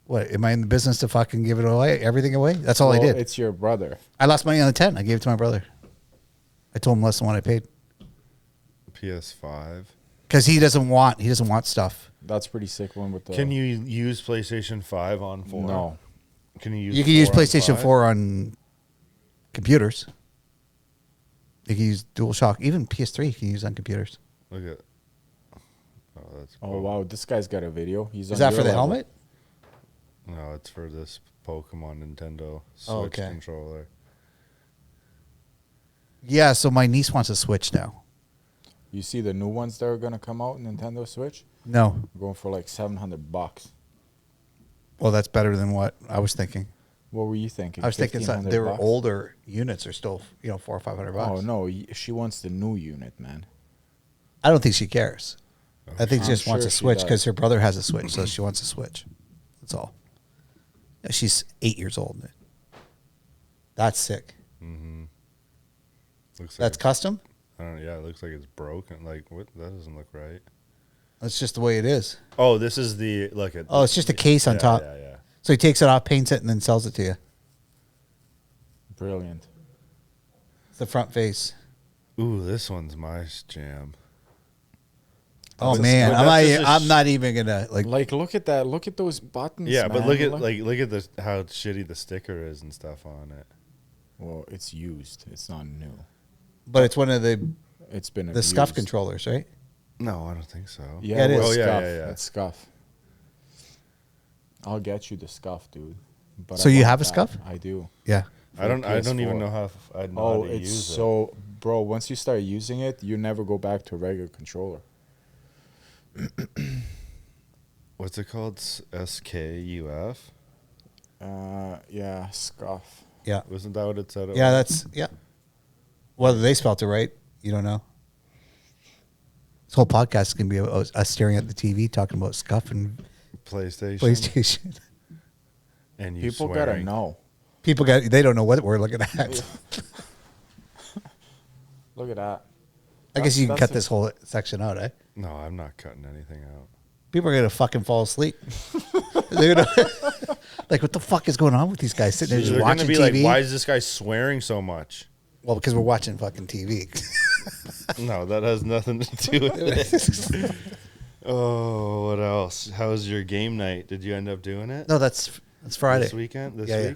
What am I in the business to fucking give it away? Everything away? That's all I Well, did. It's your brother. I lost money on the 10. I gave it to my brother. I told him less than what I paid PS5. because he doesn't want stuff. That's pretty sick one with the. Can you use PlayStation 5 on 4? No. Can you use You can use 4 on PlayStation 5? 4 on computers. You can use DualShock. Even PS3 you can use on computers. Look at. Oh, that's Oh wow, this guy's got a video. He's Is on that your for the level. helmet? No, it's for this Pokemon Nintendo Switch Oh, okay. controller. Yeah, so my niece wants a Switch now. You see the new ones that are gonna come out Nintendo Switch? No. Going for like $700. Well, that's better than what I was thinking. What were you thinking? I was thinking something. They were $1,500? older units are still, $400 or $500. Oh no, she wants the new unit, man. I don't think she cares. I think she I'm just wants sure a she Switch does. because her brother has a Switch, so she wants a Switch. That's all. Yeah, she's 8 years old. That's sick. Looks That's like custom? I don't know, yeah, it looks like it's broken. Like what? That doesn't look right. That's just the way it is. Oh, this is the look at. Oh, it's just a case on yeah, top. Yeah, yeah. So he takes it off, paints it, and then sells it to you. Brilliant. It's the front face. Ooh, this one's my jam. Oh That's- man, but I'm that's not, just a I'm not even gonna like. Like, look at that. Look at those buttons. Yeah, but man. look at this how shitty the sticker is and stuff on it. Well, it's used. It's not new. But it's one of the It's been the scuff abused. controllers, right? No, I don't think so. Yeah, it is. well, Oh, yeah, scuff. yeah, yeah. It's scuff. I'll get you the scuff, dude. But So I you want have a that. scuff? I do. Yeah. I don't even PS4. know how I know Oh, how to it's use it. so, bro. Once you start using it, you never go back to a regular controller. What's it called? SKUF? Yeah, scuff. Yeah. Wasn't that what it said? Yeah, that's yeah. Whether they spelt it right, you don't know. This whole podcast is gonna be us staring at the TV talking about scuff and PlayStation. PlayStation. And you People swearing. gotta know. People they don't know what we're looking at. Look at that. I guess you can cut That's this whole section out, eh? No, I'm not cutting anything out. People are gonna fucking fall asleep. They're gonna like, what the fuck is going on with these guys sitting there just They're gonna watching be TV? like, why is this guy swearing so much? Well, because we're watching fucking TV. No, that has nothing to do with it. Oh, what else? How's your game night? Did you end up doing it No, that's Friday. this weekend? This Yeah,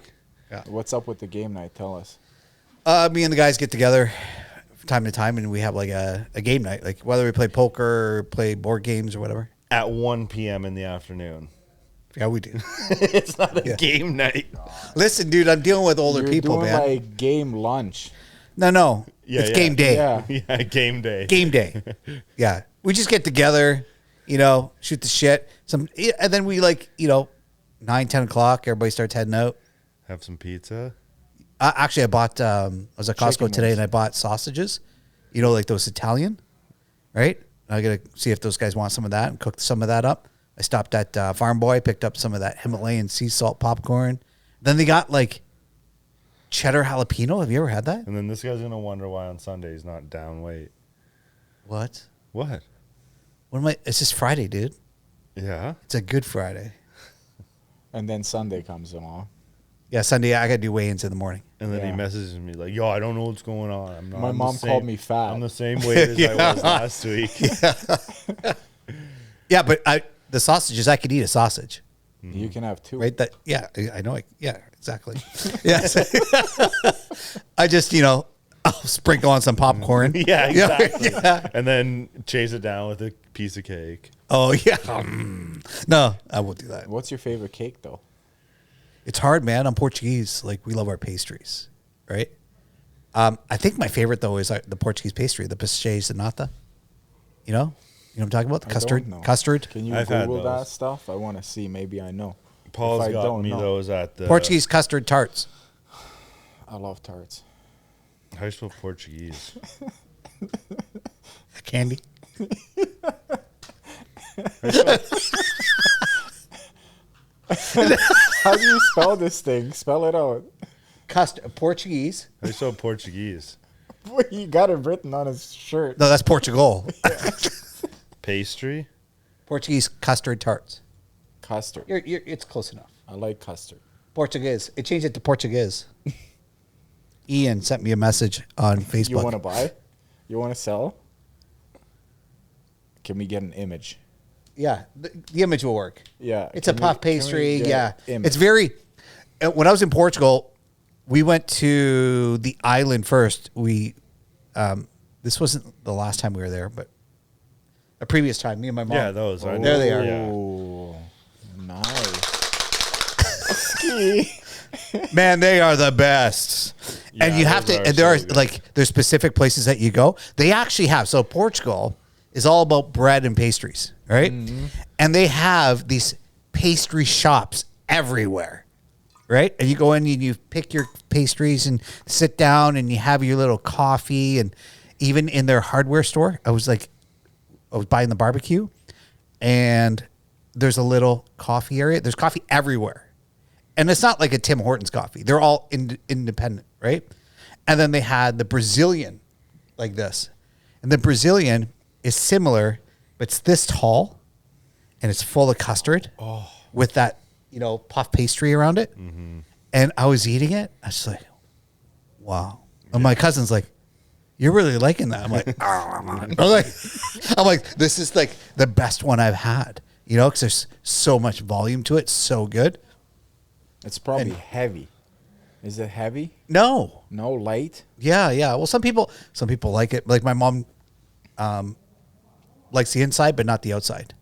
yeah. week? What's up with the game night? Tell us. Me and the guys get together from time to time, and we have like a game night, like whether we play poker or play board games or whatever. At 1 p.m. in the afternoon. Yeah, we do. It's not a Yeah. game night. Listen, dude, I'm dealing with older You're people, doing man. like game lunch. No, Yeah, it's yeah. game day. Yeah. Yeah, game day. Game day. Yeah, we just get together, shoot the shit. And then we 9, 10 o'clock. Everybody starts heading out. Have some pizza. Actually, I bought. I was at Costco Chicken today, wings. and I bought sausages. Like those Italian, right? I gotta see if those guys want some of that and cook some of that up. I stopped at Farm Boy, picked up some of that Himalayan sea salt popcorn. Then they got like cheddar jalapeno. Have you ever had that? And then this guy's gonna wonder why on Sunday he's not down weight. What? What? What am I? It's just Friday, dude. Yeah. It's a good Friday. And then Sunday comes along. Yeah, Sunday I gotta do weigh-ins in the morning. And then Yeah. he messages me like, "Yo, I don't know what's going on. I'm not." My I'm the mom called me fat. I'm the same weight as I was last week. Yeah, but the sausages, I could eat a sausage, You can have two. right? That I know. Yeah, exactly. Yes. I just I'll sprinkle on some popcorn. Yeah, exactly. Yeah. And then chase it down with a piece of cake. Oh yeah. No, I won't do that. What's your favorite cake though? It's hard, man. I'm Portuguese. Like we love our pastries, right? I think my favorite though is the Portuguese pastry, the pastéis de nata. You know what I'm talking about? The I custard. don't know. Custard. Can you I've had Google that those. stuff? I want to see. Maybe I know. Paul's If I got don't me know. those at the Portuguese custard tarts. I love tarts. How do you spell Portuguese? Candy. How do you spell this thing? Spell it out. Custard. Portuguese. How do you spell Portuguese? Boy, he got it written on his shirt. No, that's Portugal. Pastry? Portuguese custard tarts. Custard. It's close enough. I like custard. Portuguese. It changed it to Portuguese. Ian sent me a message on Facebook. You want to buy? You want to sell? Can we get an image? Yeah, the image will work. Yeah. It's a puff pastry. Yeah. Image? It's very. When I was in Portugal, we went to the island first. This wasn't the last time we were there, but a previous time, me and my mom. Yeah, those. I know. There they are. Yeah. Oh, nice. Ski. Man, they are the best. And Yeah, you have those to, are and there are so good. like, there's specific places that you go. They actually have, so Portugal is all about bread and pastries, right? And they have these pastry shops everywhere, right? And you go in and you pick your pastries and sit down and you have your little coffee. And even in their hardware store, I was buying the barbecue and there's a little coffee area. There's coffee everywhere. And it's not like a Tim Hortons coffee. They're all independent, right? And then they had the Brazilian like this. And the Brazilian is similar, but it's this tall and it's full of custard with that, puff pastry around it. Mm-hmm. And I was eating it. I was like, wow. And my cousin's like, you're really liking that. I'm like, I'm like, this is like the best one I've had, because there's so much volume to it. So good. It's probably heavy. Is it heavy? No. No, light? Yeah. Well, some people like it. Like my mom likes the inside, but not the outside.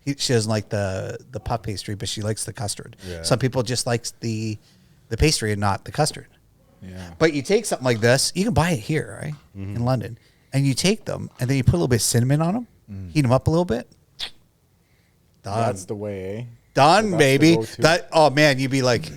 She doesn't like the puff pastry, but she likes the custard. Yeah. Some people just likes the pastry and not the custard. Yeah. But you take something like this, you can buy it here, right, in London, and you take them and then you put a little bit of cinnamon on them, heat them up a little bit. Done. That's the way, eh? Done, So that's baby. the go-to. That man, you'd be like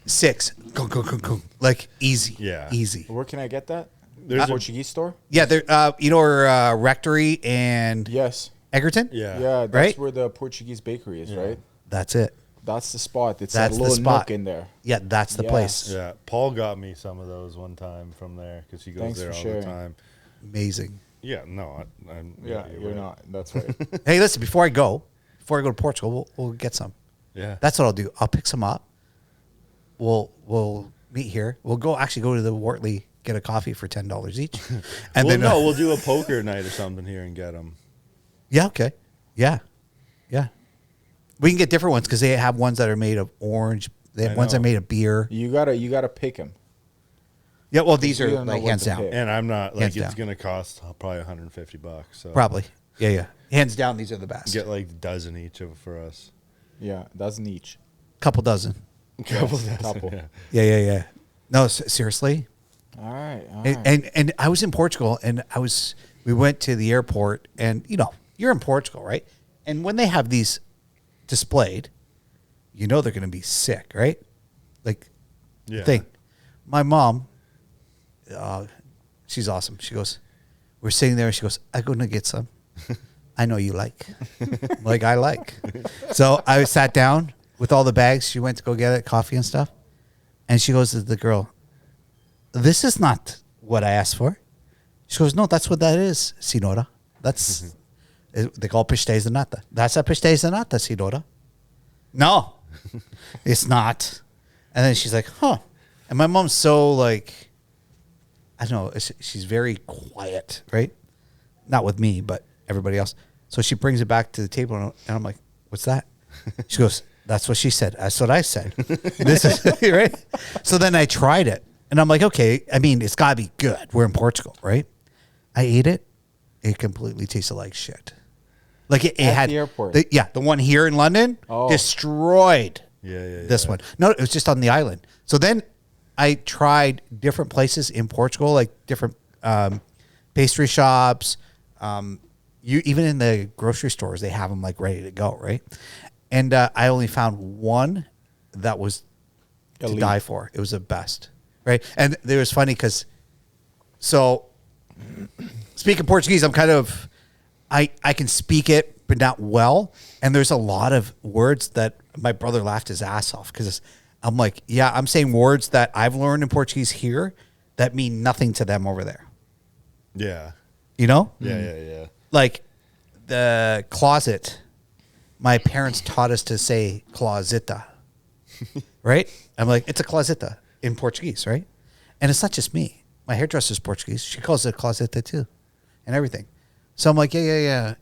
6, go, like easy, Yeah. easy. Where can I get that? There's a- Portuguese store? Yeah, there. Where Rectory and Yes. Egerton. Yeah. Yeah, that's Right? where the Portuguese bakery is, right? That's it. That's the spot. It's That's that the little spot. nook in there. Yeah, that's the Yeah. place. Yeah. Paul got me some of those one time from there because he goes Thanks there for all sharing. the time. Amazing. Yeah. No, I'm. Yeah, you're right. not. That's right. Hey, listen. Before I go to Portugal, we'll get some. Yeah. That's what I'll do. I'll pick some up. We'll meet here. We'll go to the Wortley, get a coffee for $10 each, and Well, then no, we'll do a poker night or something here and get them. yeah, okay, yeah. We can get different ones because they have ones that are made of orange. They have I ones that are know. made of beer. you gotta pick them. Yeah, well, these You are don't know like what hands to down. pick. And I'm not like Hands it's down. gonna cost probably $150. So Probably. Yeah. Hands down, these are the best. get like a dozen each of for us. Yeah, that's each. Couple dozen. Couple Yes, dozen. couple. Yeah. Yeah. No, seriously. All right. All right. And I was in Portugal, and we went to the airport, and you're in Portugal, right? And when they have these displayed, they're going to be sick, right? Like, Yeah. thing. My mom, she's awesome. She goes, we're sitting there, and she goes, I'm going to get some. I know you like. I'm like, I like. So I sat down with all the bags. She went to go get it, coffee and stuff. And she goes to the girl, this is not what I asked for. She goes, no, that's what that is, senora. That's, they call pastéis de nata. That's a pastéis de nata, senora. No, it's not. And then she's like, huh. And my mom's so like, I don't know, she's very quiet, right? Not with me, but everybody else. So she brings it back to the table, and I'm like, what's that? She goes, that's what she said. That's what I said. This is right. So then I tried it, and I'm like, okay. I mean, it's got to be good. We're in Portugal, right? I ate it. It completely tasted like shit. Like it At had the airport. The one here in London destroyed this one. No, it was just on the island. So then I tried different places in Portugal, like different pastry shops. You even in the grocery stores, they have them like ready to go, right? And I only found one that was to Elite. die for. It was the best, right? And it was funny because, so speaking Portuguese, I'm kind of, I can speak it, but not well. And there's a lot of words that my brother laughed his ass off because I'm like, yeah, I'm saying words that I've learned in Portuguese here that mean nothing to them over there. Yeah. You know? Yeah. Like the closet, my parents taught us to say closeta, right? I'm like, it's a closeta in Portuguese, right? And it's not just me. My hairdresser's Portuguese. She calls it a closeta too and everything. So I'm like, yeah.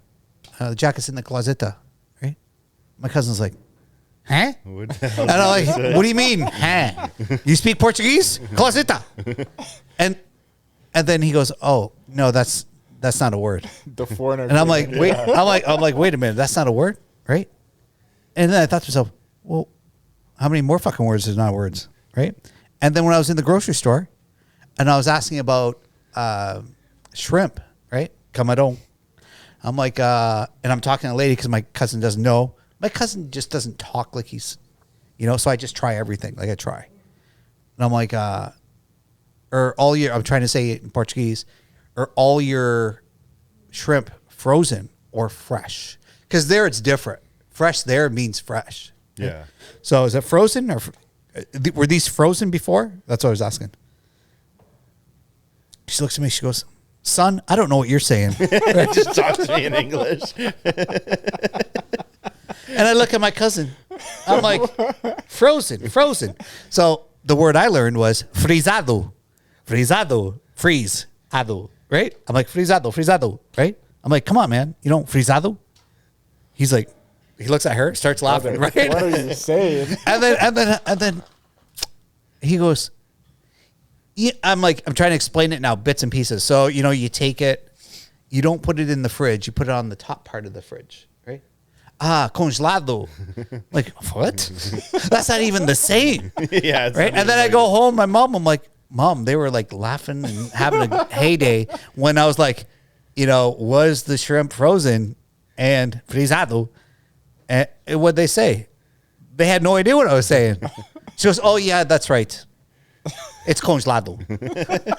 The jacket's in the closeta, right? My cousin's like, huh? What the hell And I'm like, what do you mean, huh? You speak Portuguese? Closeta. And then he goes, oh, no, that's not a word. The foreigner. And I'm like, wait, I'm like, wait a minute, that's not a word, right? And then I thought to myself, well, how many more fucking words is not words, right? And then when I was in the grocery store, and I was asking about shrimp, right? Camarão. I'm like, and I'm talking to a lady because my cousin doesn't know. My cousin just doesn't talk like he's, so I just try everything. Like I try. And I'm like, or all your, I'm trying to say it in Portuguese, or all your shrimp frozen or fresh? Because there it's different. Fresh there means fresh. Yeah. So is it frozen or were these frozen before? That's what I was asking. She looks at me. She goes, son, I don't know what you're saying. Just talk to me in English. And I look at my cousin. I'm like, frozen. So the word I learned was frisado, freeze-ado, right? I'm like, frisado, right? I'm like, come on, man. You know, frisado? He's like, he looks at her, starts laughing, right? What are you saying? And then he goes, yeah, I'm like, I'm trying to explain it now, bits and pieces. So, you take it, you don't put it in the fridge, you put it on the top part of the fridge, right? Congelado. Like, what? That's not even the same. Yeah. Right? And then I go home, my mom, I'm like, Mom, they were like laughing and having a heyday when I was like, was the shrimp frozen and frisado? And what'd they say? They had no idea what I was saying. She goes, oh, yeah, that's right. It's congelado.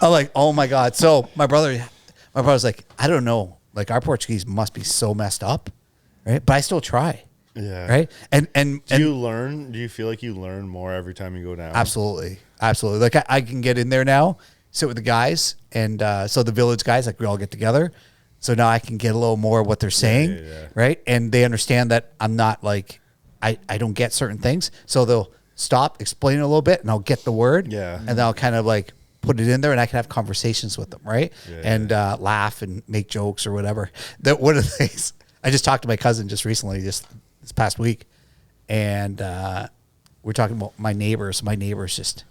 I'm like, oh, my God. So my brother's like, I don't know. Like, our Portuguese must be so messed up, right? But I still try. Yeah. Right? And do you learn? Do you feel like you learn more every time you go down? Absolutely. Like I can get in there now, sit with the guys, and so the village guys, like we all get together. So now I can get a little more of what they're saying, right? And they understand that I'm not like, I don't get certain things. So they'll stop, explain it a little bit, and I'll get the word. Yeah. And then I'll kind of like put it in there, and I can have conversations with them, right? Yeah. And laugh and make jokes or whatever. That one of the things, I just talked to my cousin just recently, just this past week, and we're talking about my neighbors. My neighbors just,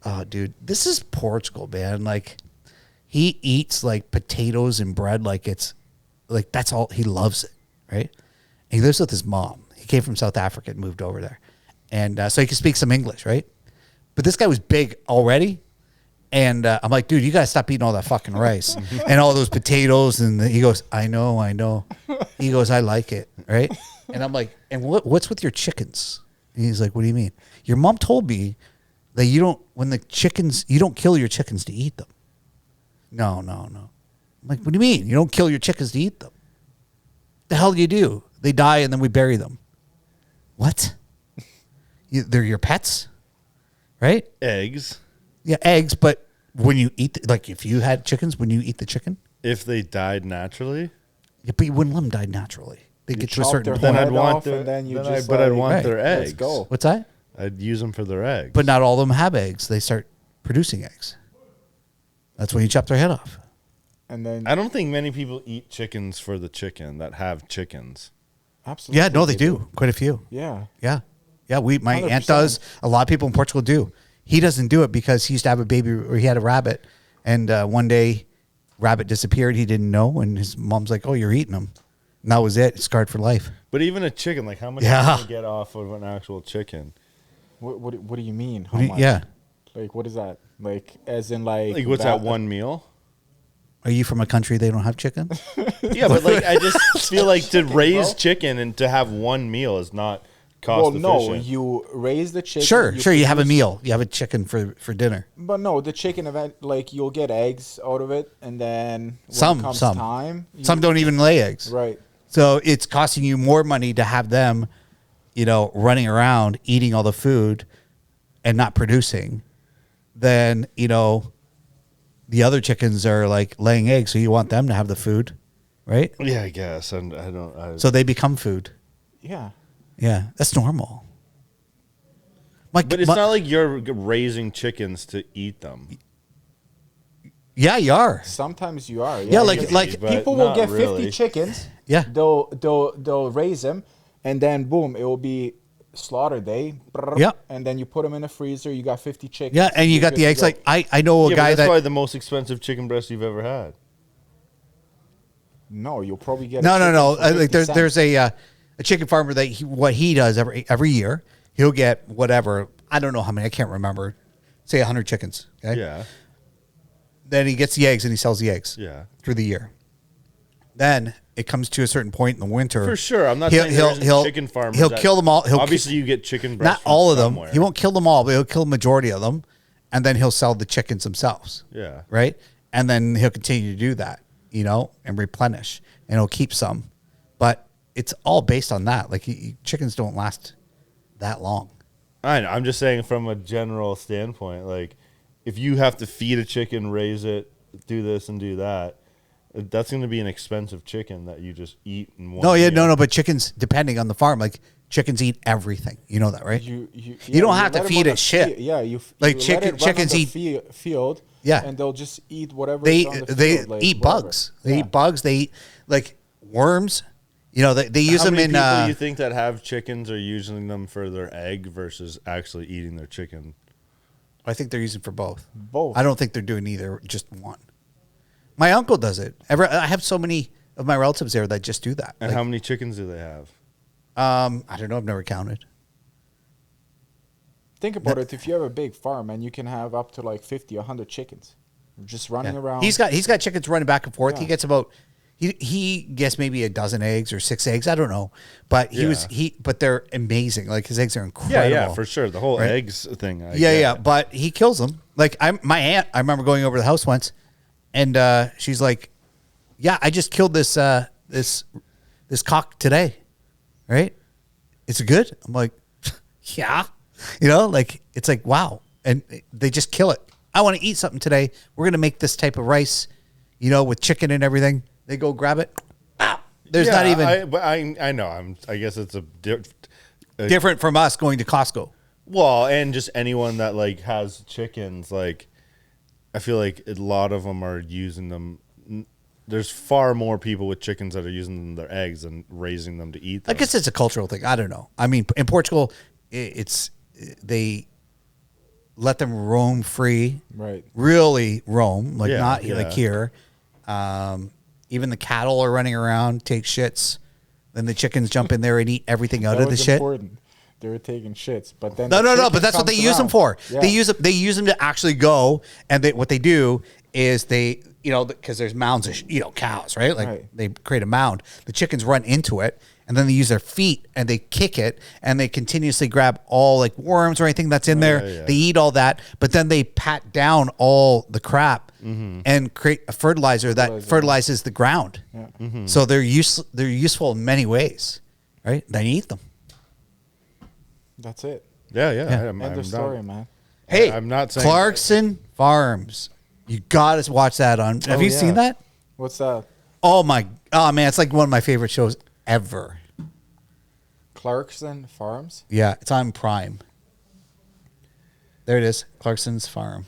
oh, dude, this is Portugal, man. Like, he eats like potatoes and bread like it's like that's all. He loves it, right? And he lives with his mom. He came from South Africa and moved over there, and so he can speak some English, right? But this guy was big already, and I'm like, dude, you gotta stop eating all that fucking rice and all those potatoes. And he goes, I know. He goes, I like it, right? And I'm like, and what's with your chickens? And he's like, what do you mean? Your mom told me that you don't kill your chickens to eat them. No. I'm like, what do you mean? You don't kill your chickens to eat them? The hell do you do? They die and then we bury them. What? They're your pets, right? Eggs. Yeah, eggs. But when you eat, like if you had chickens, when you eat the chicken, If they died naturally, yeah, but you wouldn't let them die naturally. They get to a chop certain their point. then head I'd want off their. and then you then just I'd like, want Right. their eggs. let's go. What's that? I'd use them for their eggs. But not all of them have eggs. They start producing eggs. That's when you chop their head off. And then I don't think many people eat chickens for the chicken that have chickens. absolutely. Yeah, no, they do. Quite a few. Yeah. Yeah. My aunt 100%. does. A lot of people in Portugal do. He doesn't do it because he used to have a baby or he had a rabbit. And one day, rabbit disappeared. He didn't know. And his mom's like, oh, you're eating them. And that was it. It's scarred for life. But even a chicken, like how much Yeah. can you get off of an actual chicken? What do you mean? How much? Yeah. Like, what is that? Like, as in, like... Like what's that one meal? Are you from a country they don't have chicken? Yeah, but like I just feel like to raise bro. chicken and to have one meal is not Well, cost no, efficient. you raise the chicken. Sure. You have a produce- meal. You have a chicken for dinner. But no, the chicken event, like, you'll get eggs out of it, and then when Some. it comes time... Some don't even lay eggs. Right. So it's costing you more money to have them, running around eating all the food and not producing than, the other chickens are like laying eggs. So you want them to have the food, right? Yeah, I guess. I don't. So they become food. Yeah. Yeah, that's normal. But it's not like you're raising chickens to eat them. Yeah, you are. Sometimes you are. Yeah, like But people will not get 50 really. chickens. Yeah. They'll raise them, and then boom, it will be slaughter day. Brrr, Yeah. And then you put them in the freezer. You got 50 chickens. Yeah, and you You're got good the to eggs. go. Like I know a Yeah, guy but that's that probably the most expensive chicken breast you've ever had. No, you'll probably get. no. a Like there's a chicken farmer that what he does every year, he'll get whatever. I don't know how many. I can't remember. Say 100 chickens. Okay. Yeah, Then he gets the eggs and he sells the eggs. yeah, Through the year. Then it comes to a certain point in the winter. for sure. I'm not saying there isn't chicken farmers. He'll that- kill them all. Obviously, you get chicken breast. Not from all of them. somewhere. He won't kill them all, but he'll kill the majority of them, and then he'll sell the chickens themselves. Yeah. Right. And then he'll continue to do that, and replenish, and he'll keep some, but it's all based on that. Like chickens don't last that long. I know. I'm just saying from a general standpoint, like if you have to feed a chicken, raise it, do this and do that, that's going to be an expensive chicken that you just eat in one. No, yeah, meal. no. But chickens, depending on the farm, like chickens eat everything. You know that, right? You don't have to let 'em feed on it the shit. Yeah, you Like you let chicken- it run chickens on eat- the field. Yeah. and they'll just eat whatever. They is on the they field, like, eat whatever. bugs. They Yeah. eat bugs. They eat like worms. They use How them many in. people you think that have chickens are using them for their egg versus actually eating their chicken? I think they're using for both. Both. I don't think they're doing either. Just one. My uncle does it. I have so many of my relatives there that just do that. And Like, how many chickens do they have? I don't know. I've never counted. Think about it. If you have a big farm and you can have up to like 50, 100 chickens, just running Yeah. around. He's got chickens running back and forth. Yeah. He gets about he gets maybe a dozen eggs or 6 eggs. I don't know, but but they're amazing. Like his eggs are incredible. Yeah, for sure. The whole Right. eggs thing. I Yeah, get. yeah. But he kills them. Like my aunt. I remember going over to the house once, and she's like, "Yeah, I just killed this this cock today, right? It's good." I'm like, "Yeah," like it's like wow, and they just kill it. I want to eat something today. We're gonna make this type of rice, with chicken and everything. They go grab it. Ah, there's not even I know. I guess it's a different from us going to Costco. well, and just anyone that like has chickens, like I feel like a lot of them are using them. There's far more people with chickens that are using their eggs and raising them to eat I them. guess it's a cultural thing. I don't know. I mean, in Portugal, they let them roam free, Right. really roam, like Yeah, not yeah. like here. Even the cattle are running around, take shits. Then the chickens jump in there and eat everything out That of the was shit. important. They were taking shits, but then No, the no, chicken but that's what they comes use them around. for. Yeah. They use them to actually go, and what they do is they, because there's mounds of cows, right? Like Right. they create a mound. The chickens run into it, and then they use their feet and they kick it, and they continuously grab all like worms or anything that's in there. yeah. They eat all that, but then they pat down all the crap and create a fertilizer that fertilizes the ground. Yeah. So they're useful in many ways, right? Then you eat them. That's it. yeah. Yeah. End of story, man. Hey, I'm not saying- Clarkson Farms. You got to watch that on. Have Oh, you yeah. seen that? What's that? Oh man, it's like one of my favorite shows ever. Clarkson Farms. Yeah, it's on Prime. There it is, Clarkson's Farm.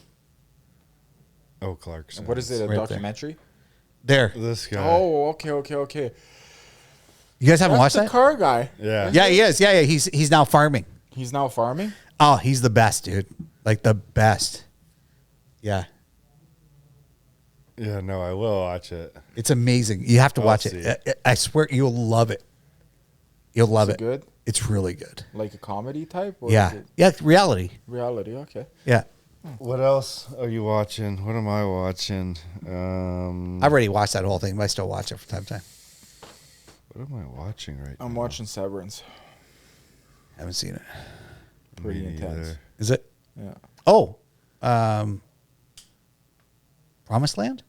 Oh, Clarkson. What is it? A Right there. documentary? There, This guy. Oh, okay. you guys haven't watched That's the that? car guy. yeah. Yeah, he is. Yeah. He's now farming. He's now farming. Oh, he's the best, dude. Like the best. Yeah. Yeah, no, I will watch it. It's amazing. You have to I'll watch see. it. I swear you'll love it. You'll love Is it. it good? It's really good. Like a comedy type? Or Yeah. is it Yeah, reality. reality? Okay. Yeah. What else are you watching? What am I watching? I've already watched that whole thing, but I still watch it from time to time. What am I watching right now? I'm watching Severance. Haven't seen it. Pretty Me intense. neither. Is it? Yeah. Oh, Promised Land?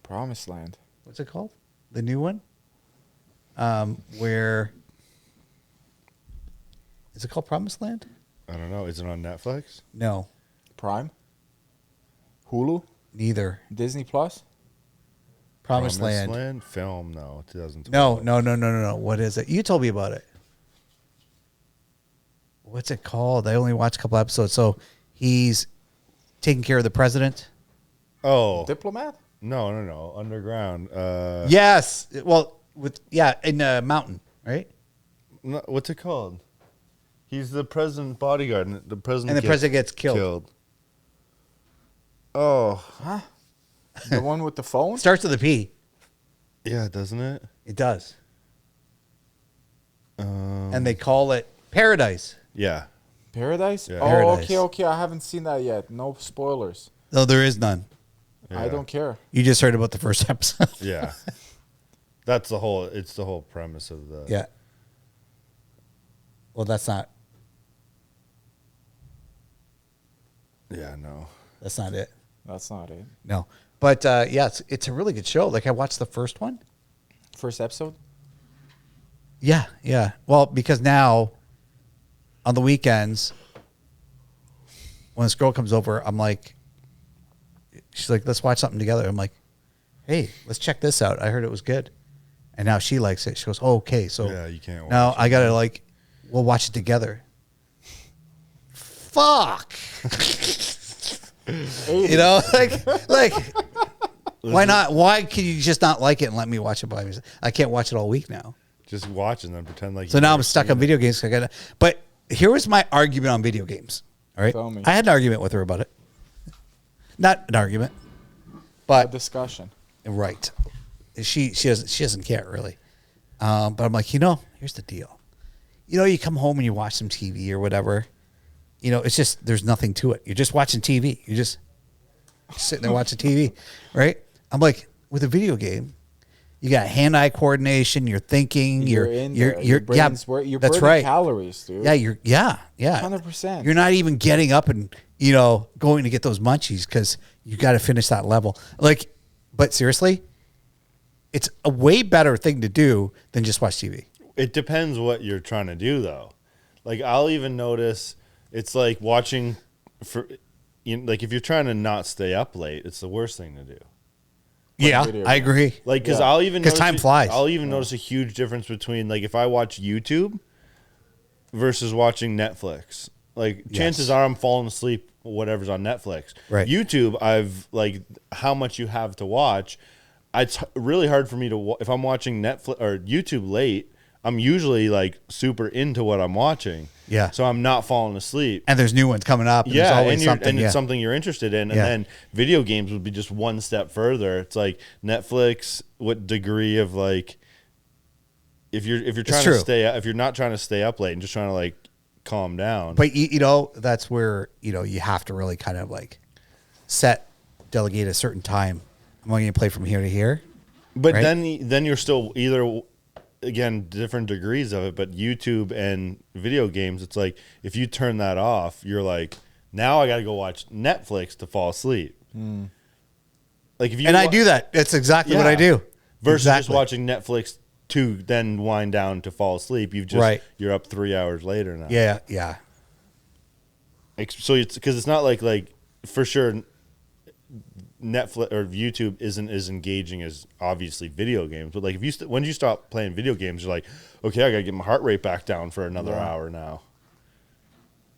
Promised Land. What's it called? The new one? Where is it called? Promised Land? I don't know. Is it on Netflix? No, Prime. Hulu. neither. Disney Plus. Promised Land. Film, no. 2012. No. What is it? You told me about it. What's it called? I only watched a couple episodes. So he's taking care of the president. Oh. Diplomat. No. Underground. Yes. Well, in the mountain, right? No, what's it called? He's the president's bodyguard. And the president gets killed. Oh. Huh? The one with the phone. Starts with a P. Yeah, doesn't it? It does. And they call it Paradise. Yeah. Paradise. Yeah. Oh, Paradise. okay. I haven't seen that yet. No spoilers. No, there is none. Yeah. I don't care. You just heard about the first episode. Yeah. It's the whole premise of the. Yeah. Well, that's not No. it. That's not it. No. But yeah, it's a really good show. Like I watched the first one. First episode. Yeah. Well, because now on the weekends, when this girl comes over, I'm like, she's like, let's watch something together. I'm like, hey, let's check this out. I heard it was good. And now she likes it. She goes, oh, okay. So Yeah, you can't watch now it. I got to we'll watch it together. Fuck. You know, like, why not? Why can you just not like it and let me watch it by myself? I can't watch it all week now. Just watch and then pretend like. So you've now never I'm stuck seen on it. video games. But here was my argument on video games. All right, Tell me. I had an argument with her about it. Not an argument, A but discussion. right. She doesn't care really. But I'm like, here's the deal. You come home and you watch some TV or whatever. It's just there's nothing to it. You're just watching TV. You're just sitting there watching TV, right? I'm like, with a video game, you got hand-eye coordination. You're thinking. You're in there. Your brain's you're that's burning right. calories, dude. Yeah. 100%. You're not even getting up and going to get those munchies because you got to finish that level. But seriously, it's a way better thing to do than just watch TV. It depends what you're trying to do, though. Like I'll even notice it's like watching like if you're trying to not stay up late, it's the worst thing to do. Yeah, video I game. agree. Like because Yeah. I'll even 'Cause notice time flies. I'll even notice a huge difference between like if I watch YouTube versus watching Netflix. Like chances are I'm falling asleep whatever's on Netflix. Right. YouTube, I've like how much you have to watch. It's really hard for me to if I'm watching Netflix or YouTube late. I'm usually like super into what I'm watching. Yeah. So I'm not falling asleep. And there's new ones coming up. And there's Yeah, always and, something. and yeah. it's something you're interested in. And Yeah. then video games would be just one step further. It's like Netflix, what degree of like if you're trying true. to stay up, if you're not trying to stay up late and just trying to like calm down. But that's where you have to really kind of delegate a certain time. I'm only going to play from here to here. But right? then you're still either again different degrees of it. But YouTube and video games, it's like if you turn that off, you're like now I got to go watch Netflix to fall asleep. Like if you I do that. That's exactly what I do. versus just Exactly. watching Netflix to then wind down to fall asleep. You're up 3 hours later now. Yeah. So it's because it's not like for sure Netflix or YouTube isn't as engaging as obviously video games. But like if you when you stop playing video games, you're like, okay, I gotta get my heart rate back down for another hour now.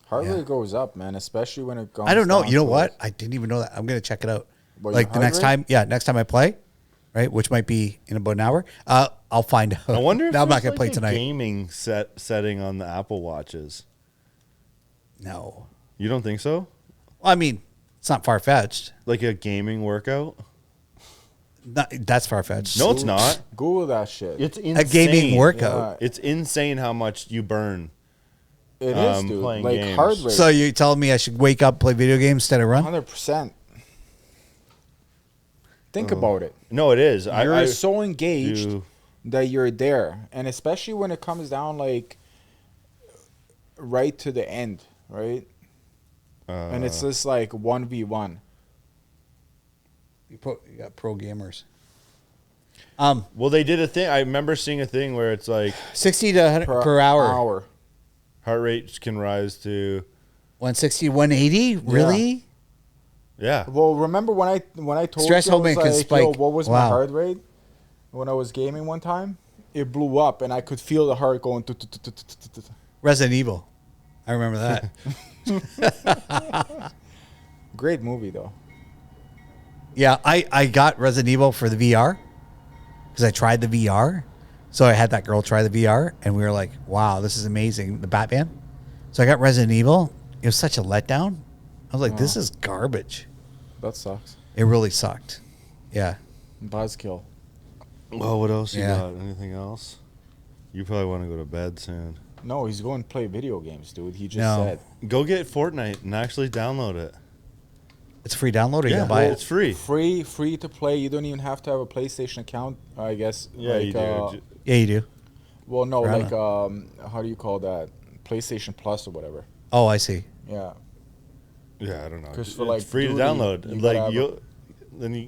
Heart rate goes up, man, especially when it comes. I don't know. down You know to what? it. I didn't even know that. I'm going to check it out. What, Like your the heart next rate? time. Yeah, next time I play, right, which might be in about an hour, I'll find out. I wonder if now I'm not there's, going to play like, a tonight. gaming setting on the Apple Watches. No. You don't think so? Well, I mean, it's not far-fetched. Like a gaming workout? That's far fetched. No, it's not. Google that shit. It's insane. A gaming workout. It's insane how much you burn. It is, dude. playing Like games. heart rate. So you telling me I should wake up, play video games instead of run? 100%. Think about it. No, it is. You're so engaged do- that you're there, and especially when it comes down like right to the end, right? And it's just like 1v1. You got pro gamers. Well, they did a thing. I remember seeing a thing where it's like 60 to 100 per hour. heart rate can rise to 160, 180? Really? yeah. Well, remember when I told Stress you, I hormone was can like, spike. yo, what was my Wow. heart rate when I was gaming one time? It blew up, and I could feel the heart going. Resident Evil. I remember that. Great movie though. Yeah, I got Resident Evil for the VR because I tried the VR. So I had that girl try the VR, and we were like, wow, this is amazing. The Batman. So I got Resident Evil. It was such a letdown. I was like, this is garbage. That sucks. It really sucked. Yeah. Buzzkill. Well, what else you Yeah. got? Anything else? You probably want to go to bed soon. No, he's going to play video games, dude. He just No. said. Go get Fortnite and actually download it. It's a free download or you Yeah, gotta buy it's free. Free to play. You don't even have to have a PlayStation account, I guess. Yeah, like, you do. Yeah, you do. Well, no, Right like how do you call that? PlayStation Plus or whatever. Oh, I see. Yeah. Yeah, I don't know. 'Cause It's for, like, free Duty, to download. you gotta have Like a- you,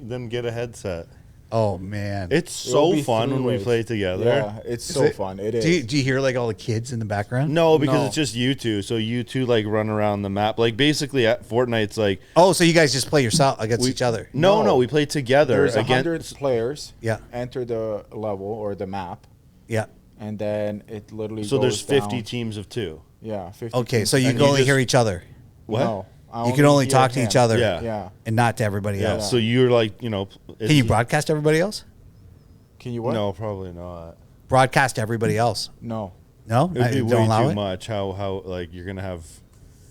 then get a headset. Oh, man. It's It'll so be fun when we 3 ways. play together. Yeah, it's so fun. It is. Do you hear like all the kids in the background? No, because No. it's just you two. So you two like run around the map. Like basically at Fortnite's like Oh, so you guys just play yourself against each other? no, we play together There's 100 against. players. Yeah. Enter the level or the map, Yeah. and then it literally So goes there's 50 down. teams of 2. Yeah, 50. Okay, teams. so you And can you only just- hear each other What? No, I You can only hear talk to each him. other. Yeah. Yeah. and not to everybody Yeah. else. So you're like Can you broadcast to everybody else? Can you what? No, probably not. Broadcast to everybody else? No. No, It would be don't way allow too it. much. How like you're gonna have.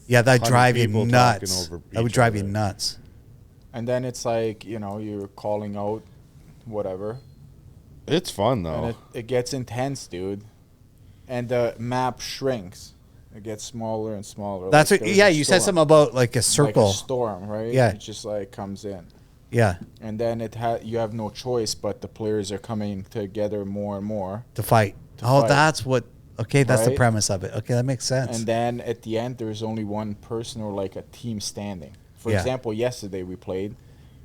Yeah, that'd 100 drive you people nuts. talking over That would each drive you other. nuts. And then it's like, you're calling out whatever. It's fun And though. it gets intense, dude. And the map shrinks. It gets smaller and smaller. That's like what. there's Yeah, a you said storm. something about like a Like circle. a storm, right? Yeah. It just like comes in. Yeah, And then you have no choice, but the players are coming together more and more. to fight. To Oh, fight. that's what. Okay, that's the Right? premise of it. Okay, that makes sense. And then at the end, there's only one person or like a team standing. For Yeah. example, yesterday we played.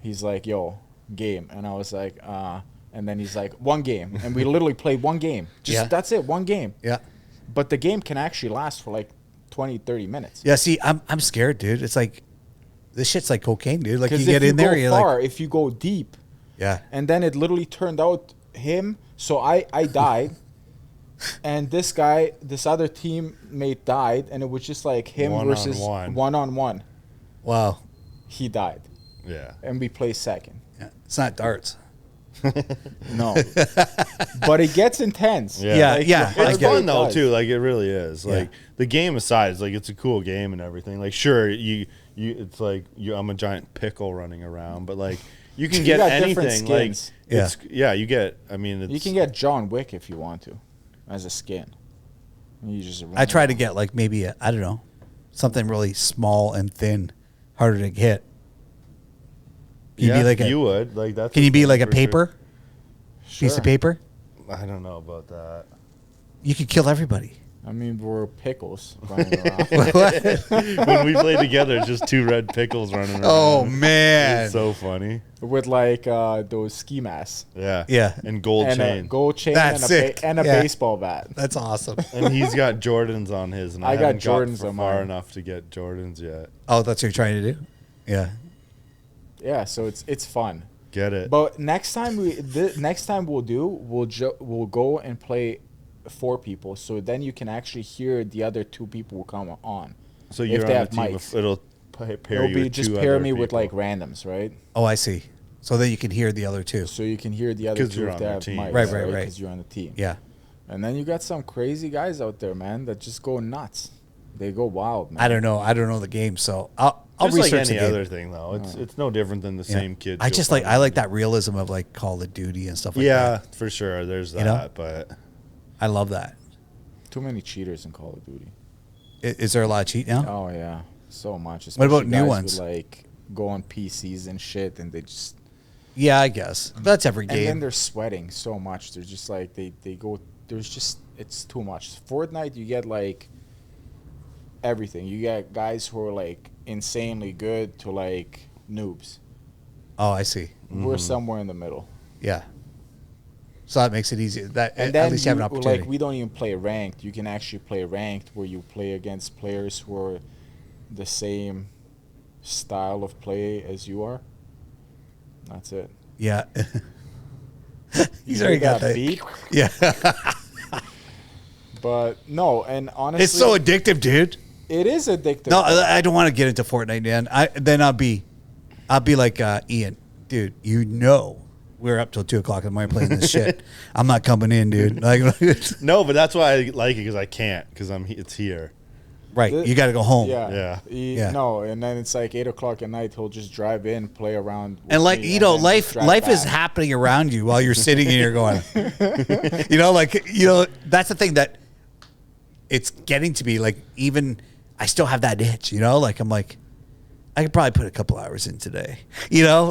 He's like, "Yo, game," and I was like, And then he's like, "One game," and we literally played one game. Just Yeah. that's it, one game. Yeah. But the game can actually last for like 20, 30 minutes. Yeah. See, I'm scared, dude. It's like this shit's like cocaine, dude. Like you Because get if in you there, go you're far, like, if you go deep, yeah. and then it literally turned out him. So I died, and this other teammate died, and it was just like him versus One-on-one. one-on-one. Wow. He died, Yeah. and we play second. Yeah. It's not darts. No, but it gets intense. Yeah, Like, yeah. your I It's get fun it. though does. too. Like it really is. Yeah. Like the game aside, it's like it's a cool game and everything. Like sure, it's like I'm a giant pickle running around, but like you can You get got different anything. Like skins. you get. I mean, it's, You can get John Wick if you want to, as a skin. You just I try to get like maybe I don't know, something really small and thin, harder to hit. Can you Yeah, be like you would like that. Can you be like a paper? Piece of paper? I don't know about that. You could kill everybody. I mean, we're pickles running around. When we play together, it's just 2 red pickles running around. Oh man. It's so funny. With like those ski masks Yeah. Yeah. And gold and a chain. gold chain That's sick. and a Yeah. baseball bat. That's awesome. And he's got Jordans on his, and I, I got haven't Jordans got on far mine. enough to get Jordans yet. Oh, that's what you're trying to do? Yeah. Yeah, so it's fun. Get it? But next time we'll go and play 4 people, so then you can actually hear the other 2 people who come on. So if you're they on have a team. mics. It'll pair It'll you be with just 2 pair other me with people. like randoms, right? Oh, I see. So then you can hear the other two. So you can hear the other 'Cause 2 you're if on they their have team. mics, Right, right. Because you're on the team. Yeah. And then you got some crazy guys out there, man, that just go nuts. They go wild, man. I don't know. I don't know the game, so I'll I'll Just like research any the game. other thing, though. It's no different than the Yeah. same kid. I just like that realism of like Call of Duty and stuff like Yeah, that. for sure. There's that, You know? but I love that. Too many cheaters in Call of Duty. Is there a lot of cheat now? Oh yeah, so much. What about Especially new guys ones? Who, like go on PCs and shit, and they just Yeah, I guess that's every and then game. they're sweating so much. They're just like they go. There's just it's too much. Fortnite, you get like everything. You get guys who are like insanely good to like noobs. Oh, I see. We're somewhere in the middle. Yeah. So that makes it easy. That And at then least you have an opportunity. like we don't even play ranked. You can actually play ranked where you play against players who are the same style of play as you are. That's it. Yeah. He's You already got that that. beat. Yeah. But no, and honestly, It's so addictive, dude. it is addictive. No, I don't want to get into Fortnite, man. Then I'll be like Ian, dude. You know, we're up till 2:00 in the morning playing this shit. I'm not coming in, dude. Like, no, but that's why I like it because I can't because it's here. right? You got to go home. Yeah, Yeah. Yeah. No, and then it's like 8:00 at night. He'll just drive in, play around, with And like me, you know, then life drive is back. happening around you while you're sitting and you're going. That's the thing that it's getting to be like. Even I still have that itch, like I'm like, I could probably put a couple hours in today.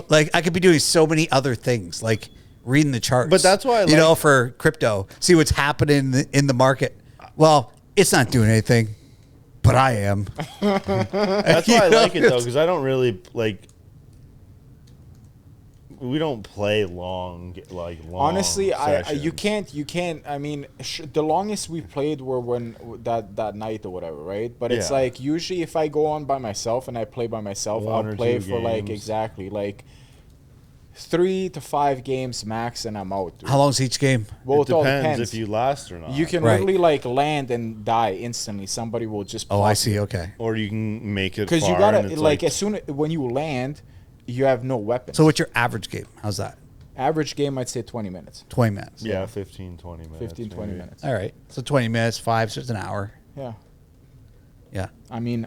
Like I could be doing so many other things, like reading the charts. But that's why I for crypto, see what's happening in the market. Well, it's not doing anything, but I am. That's why I like it though because I don't really like. We don't play long. Honestly, sessions. you can't. I mean, the longest we played were when that night or whatever, right? But it's Yeah. like usually if I go on by myself and I play by myself, One I'll or play two for like games. exactly like 3 to 5 games max, and I'm out. Dude. How long's each game? Well, It it all depends depends. if you last or not. You can Right. literally like land and die instantly. Somebody will just. Oh, I pop see. you. Okay. or you can make it Because you far gotta and it's like as soon when you land, you have no weapons. So what's your average game? How's that? Average game, I'd say 20 minutes. 20 minutes. yeah, 15, 20 minutes. 15, 20 maybe. minutes. All right. So 20 minutes, 5, so it's an hour. Yeah. Yeah. I mean,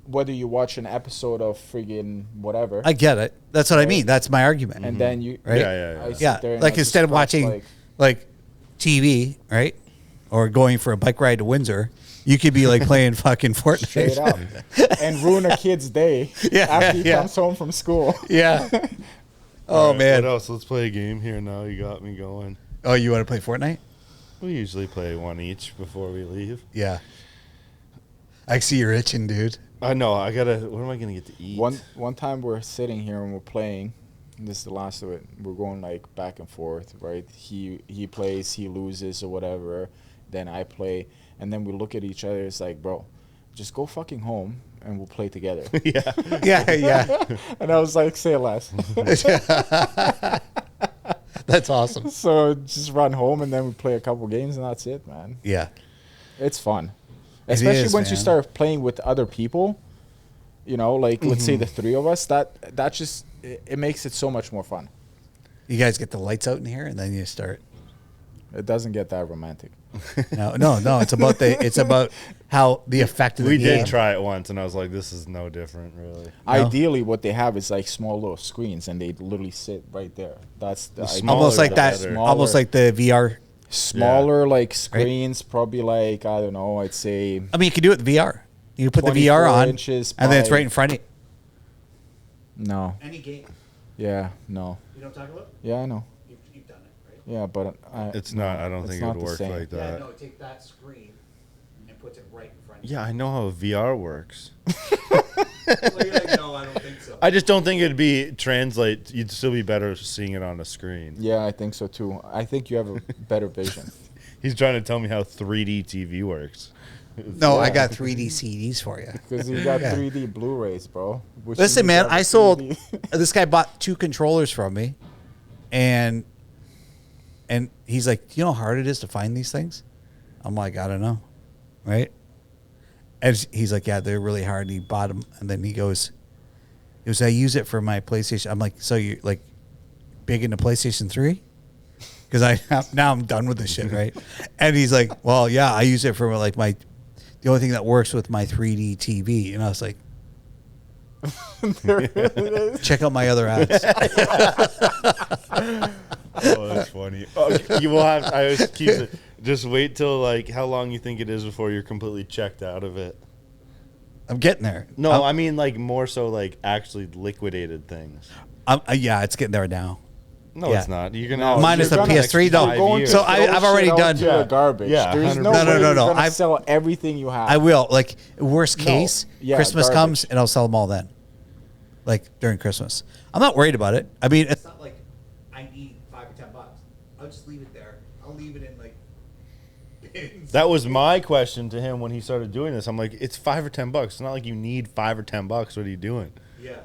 whether you watch an episode of friggin' whatever, I get it. That's what I mean. That's my argument. and then you, Right? Yeah. I sit yeah. there and Like I just instead of press, watching like TV, right? Or going for a bike ride to Windsor, you could be like playing fucking Fortnite. straight up and ruin a kid's day Yeah, after he yeah. comes home from school. Yeah. All Oh right, man. What else? Let's play a game here now. You got me going. Oh, you want to play Fortnite? We usually play one each before we leave. Yeah. I see you're itching, dude. I know. I gotta. What am I gonna get to eat? One time we're sitting here and we're playing. This is the last of it. We're going like back and forth, right? He plays, he loses or whatever. Then I play, and then we look at each other. It's like, bro, just go fucking home and we'll play together. yeah. Yeah, yeah. And I was like, say less. That's awesome. So just run home and then we play a couple games and that's it, man. Yeah. It's fun. It Especially is, once you man. start playing with other people, like let's say the 3 of us, that just it makes it so much more fun. You guys get the lights out in here and then you start. It doesn't get that romantic. No. It's about how the effect of the We game. did try it once, and I was like, "This is no different, really." Ideally, what they have is like small little screens, and they literally sit right there. That's the ideal. smaller Almost like the that. better. Almost like the VR. smaller like screens, probably like I don't know. I'd say I mean, you can do it with VR. You can put the 24 VR on, inches and then it's by- right in front of you. no. Any game. Yeah, no. You don't talk about? Yeah, I know. You've done it, right? Yeah, but It's not. I don't It's think it not would the work same. like that. take that screen and puts it right in front Yeah, I know how VR works. Well, you're like, no, I don't think so. I just don't think it'd be translate. You'd still be better seeing it on a screen. yeah, I think so too. I think you have a better vision. He's trying to tell me how 3D TV works. No, I Yeah. got 3D CDs for you. Because you got Yeah. 3D Blu-rays, bro. Which Listen, means man, you have I a sold. 3D. This guy bought 2 controllers from me, and he's like, "Do you know how hard it is to find these things?" I'm like, "I don't know," right? And he's like, "Yeah, they're really hard." And he bought them, and then he goes, "I use it for my PlayStation." I'm like, "So you like big into PlayStation 3?" Because now I'm done with this shit, right? And he's like, "Well, yeah, I use it for like the only thing that works with my 3D TV." And I was like, Check out my other ads. Oh, that's funny. Oh, you will have. I always keep it. Just wait till like how long you think it is before you're completely checked out of it. I'm getting there. No, I mean like more so like actually liquidated things. Yeah, it's getting there now. No, Yeah. it's not. You're gonna. No, Minus you're the gonna- PS3 you're though. going to So throw I've already shit out done. to the garbage. Yeah, There's no 100%. way No. you're gonna I've- sell everything you have. I will. Like worst case, Yeah, Christmas garbage. comes and I'll sell them all then. Like during Christmas, I'm not worried about it. I mean, it's not like I need $5 or $10. I'll just leave it there. I'll leave it in like bins. That was my question to him when he started doing this. I'm like, it's $5 or $10. It's not like you need $5 or $10. What are you doing? Yeah.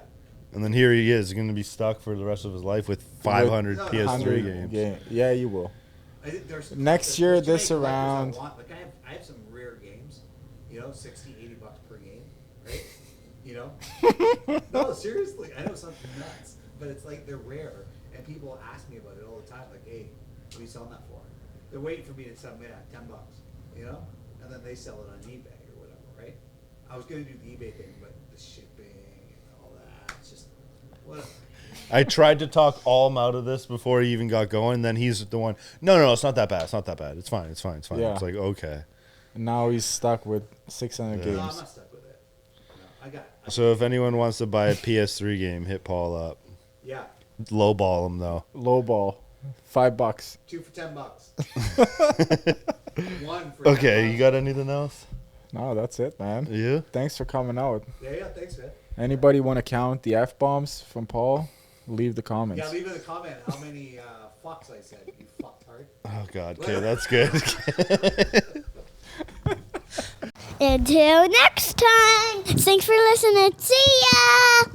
And then here he is, going to be stuck for the rest of his life with 500 With PS3 100 games. Yeah, you will. I think there's Next year, this around- Like I have some rare games, you know, $60-$80 per game, right? You know? No, seriously, I know something nuts, but it's like they're rare, and people ask me about it all the time. Like, hey, what are you selling that for? They're waiting for me to sell it at $10, you know, and then they sell it on eBay or whatever, right? I was gonna do the eBay thing, but the shipping and all that, it's just whatever. I tried to talk Alm out of this before he even got going. Then he's the one. No, it's not that bad. It's not that bad. It's fine. It's fine. Yeah. It's like okay. Now he's stuck with 600 Yeah. games. No, I'm not stuck with it. No, I got. So if anyone wants to buy a PS3 game, hit Paul up. Yeah, Lowball him though. Low ball, $5. 2 for $10. One for Okay, $10. you got anything else? No, that's it, man. You? Thanks for coming out. Yeah, thanks, man. Anybody want to count the F-bombs from Paul? Leave the comments. Yeah, leave in the comment how many fucks I said. You fucktard. Oh God. Okay, that's good. Until next time. Thanks for listening. See ya.